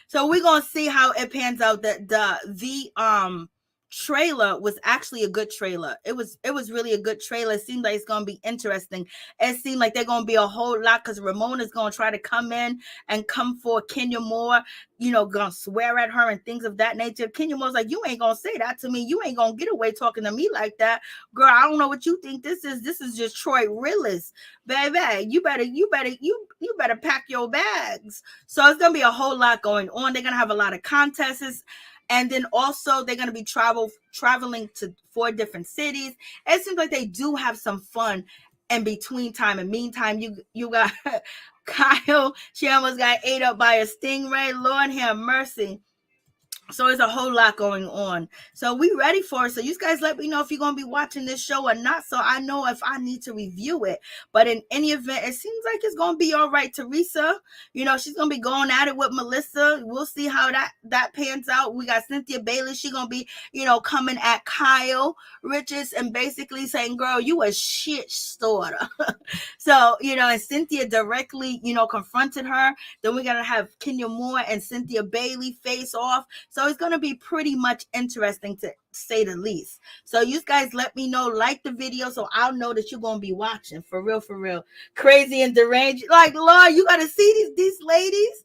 so we're going to see how it pans out. That the trailer was actually a good trailer. It was really a good trailer. It seemed like it's going to be interesting. It seemed like they're going to be a whole lot, because Ramona's going to try to come in and come for Kenya Moore, going to swear at her and things of that nature. Kenya Moore's like, you ain't going to say that to me. You ain't going to get away talking to me like that. Girl, I don't know what you think this is. This is just Troy Willis. Baby, you better pack your bags. So it's going to be a whole lot going on. They're going to have a lot of contests. And then also they're going to be traveling to 4 different cities. It seems like they do have some fun in between time. And meantime, you got Kyle. She almost got ate up by a stingray. Lord have mercy. So there's a whole lot going on. So we ready for it. So you guys let me know if you're going to be watching this show or not, so I know if I need to review it. But in any event, it seems like it's going to be all right. Teresa, you know, she's going to be going at it with Melissa. We'll see how that pans out. We got Cynthia Bailey. She's going to be, you know, coming at Kyle Richards and basically saying, girl, you a shit starter. So, you know, and Cynthia directly, you know, confronted her. Then we're going to have Kenya Moore and Cynthia Bailey face off. So it's going to be pretty much interesting, to say the least. So you guys let me know, like the video, so I'll know that you're going to be watching. For real, for real. Crazy and deranged. Like, Lord, you got to see these ladies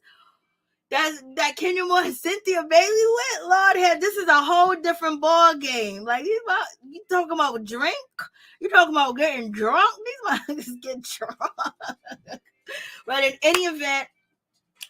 that Kenya Moore and Cynthia Bailey with. Lord, this is a whole different ball game. Like, you talking about drink? You talking about getting drunk? These motherfuckers get drunk. But in any event,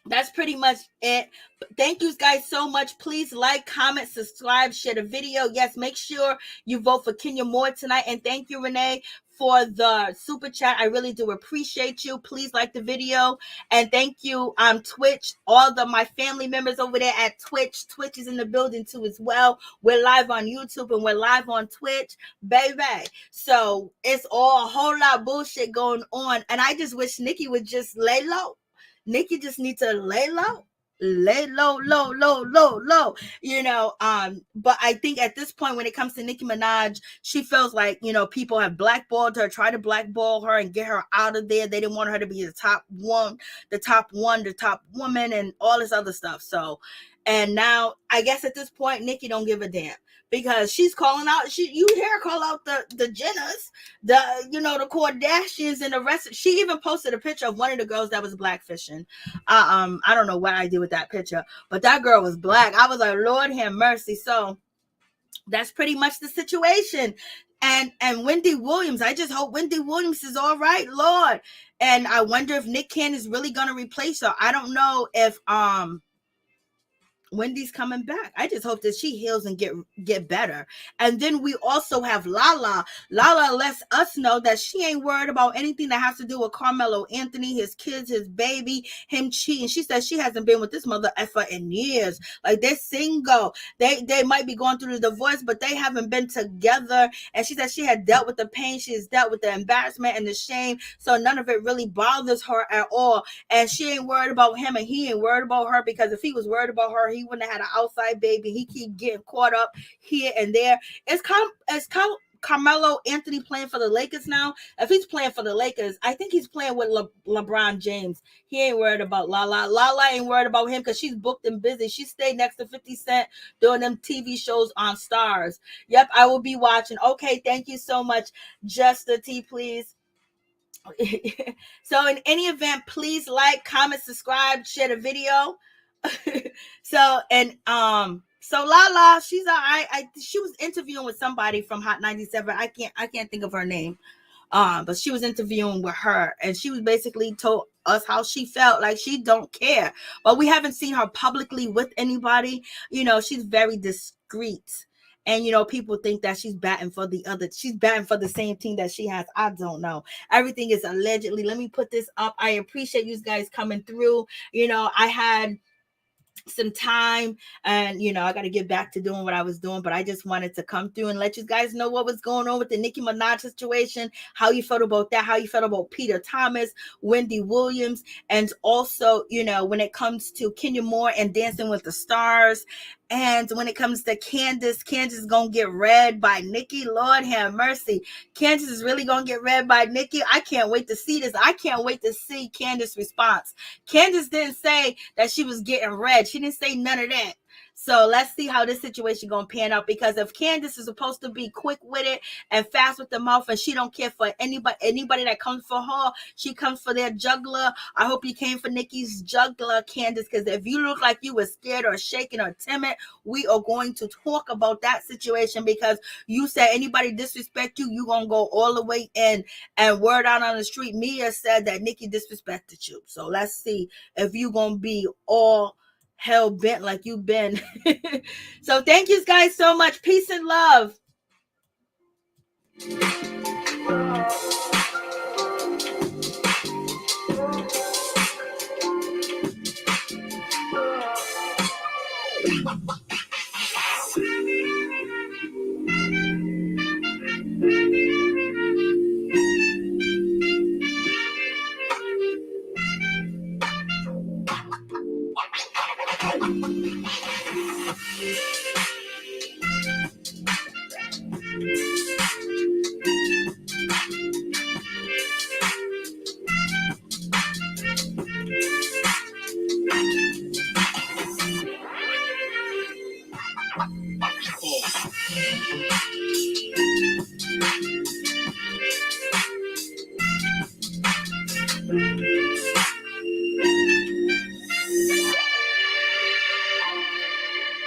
that's pretty much it. Thank you guys so much. Please like, comment, subscribe, share the video. Yes, make sure you vote for Kenya Moore tonight. And thank you, Renee, for the super chat. I really do appreciate you. Please like the video. And thank you, Twitch, all my family members over there at Twitch. Twitch is in the building too as well. We're live on YouTube and we're live on Twitch, baby. So it's all a whole lot of bullshit going on. And I just wish Nicki would just lay low. Nicki just needs to lay low, you know. But I think at this point, when it comes to Nicki Minaj, she feels like, you know, people have blackballed her, tried to blackball her and get her out of there. They didn't want her to be the top woman, and all this other stuff. So, and now I guess at this point, Nicki don't give a damn, because she's calling out. You hear her call out the Jenners, the Kardashians, and the rest. She even posted a picture of one of the girls that was blackfishing. I don't know what I did with that picture, but that girl was black. I was like, Lord have mercy. So that's pretty much the situation. And Wendy Williams, I just hope Wendy Williams is all right, Lord. And I wonder if Nick Cannon is really gonna replace her. I don't know if Wendy's coming back. I just hope that she heals and get better. And then we also have Lala. Lala lets us know that she ain't worried about anything that has to do with Carmelo Anthony, his kids, his baby, him cheating. She says she hasn't been with this mother effer in years. Like, they're single. They might be going through the divorce, but they haven't been together. And she said she had dealt with the pain. She has dealt with the embarrassment and the shame. So none of it really bothers her at all. And she ain't worried about him, and he ain't worried about her, because if he was worried about her, he wouldn't have had an outside baby. He keep getting caught up here and there. It's Carmelo Anthony playing for the Lakers now. If he's playing for the Lakers, I think he's playing with LeBron James. He ain't worried about Lala. Lala ain't worried about him because she's booked and busy. She stayed next to 50 Cent doing them TV shows on Stars. Yep, I will be watching. Okay, thank you so much. Just a T, please. So in any event, please like, comment, subscribe, share the video. So Lala, she's she was interviewing with somebody from Hot 97. I can't think of her name. But she was interviewing with her, and she was basically told us how she felt. Like, she don't care. But we haven't seen her publicly with anybody. You know, she's very discreet. And, you know, people think that she's batting for the same team that she has. I don't know. Everything is allegedly. Let me put this up. I appreciate you guys coming through. You know, I had some time, and you know, I got to get back to doing what I was doing, but I just wanted to come through and let you guys know what was going on with the Nicki Minaj situation, how you felt about that, how you felt about Peter Thomas, Wendy Williams, and also, you know, when it comes to Kenya Moore and Dancing with the Stars. And when it comes to Candace is going to get read by Nicki. Lord have mercy. Candace is really going to get read by Nicki. I can't wait to see this. I can't wait to see Candace's response. Candace didn't say that she was getting read. She didn't say none of that. So let's see how this situation going to pan out, because if Candace is supposed to be quick with it and fast with the mouth, and she don't care for anybody that comes for her, she comes for their juggler. I hope you came for Nicki's juggler, Candace, because if you look like you were scared or shaken or timid, we are going to talk about that situation, because you said anybody disrespect you, you going to go all the way in. And word out on the street, Mia said that Nicki disrespected you. So let's see if you going to be all hell bent like you've been. So thank you guys so much. Peace and love.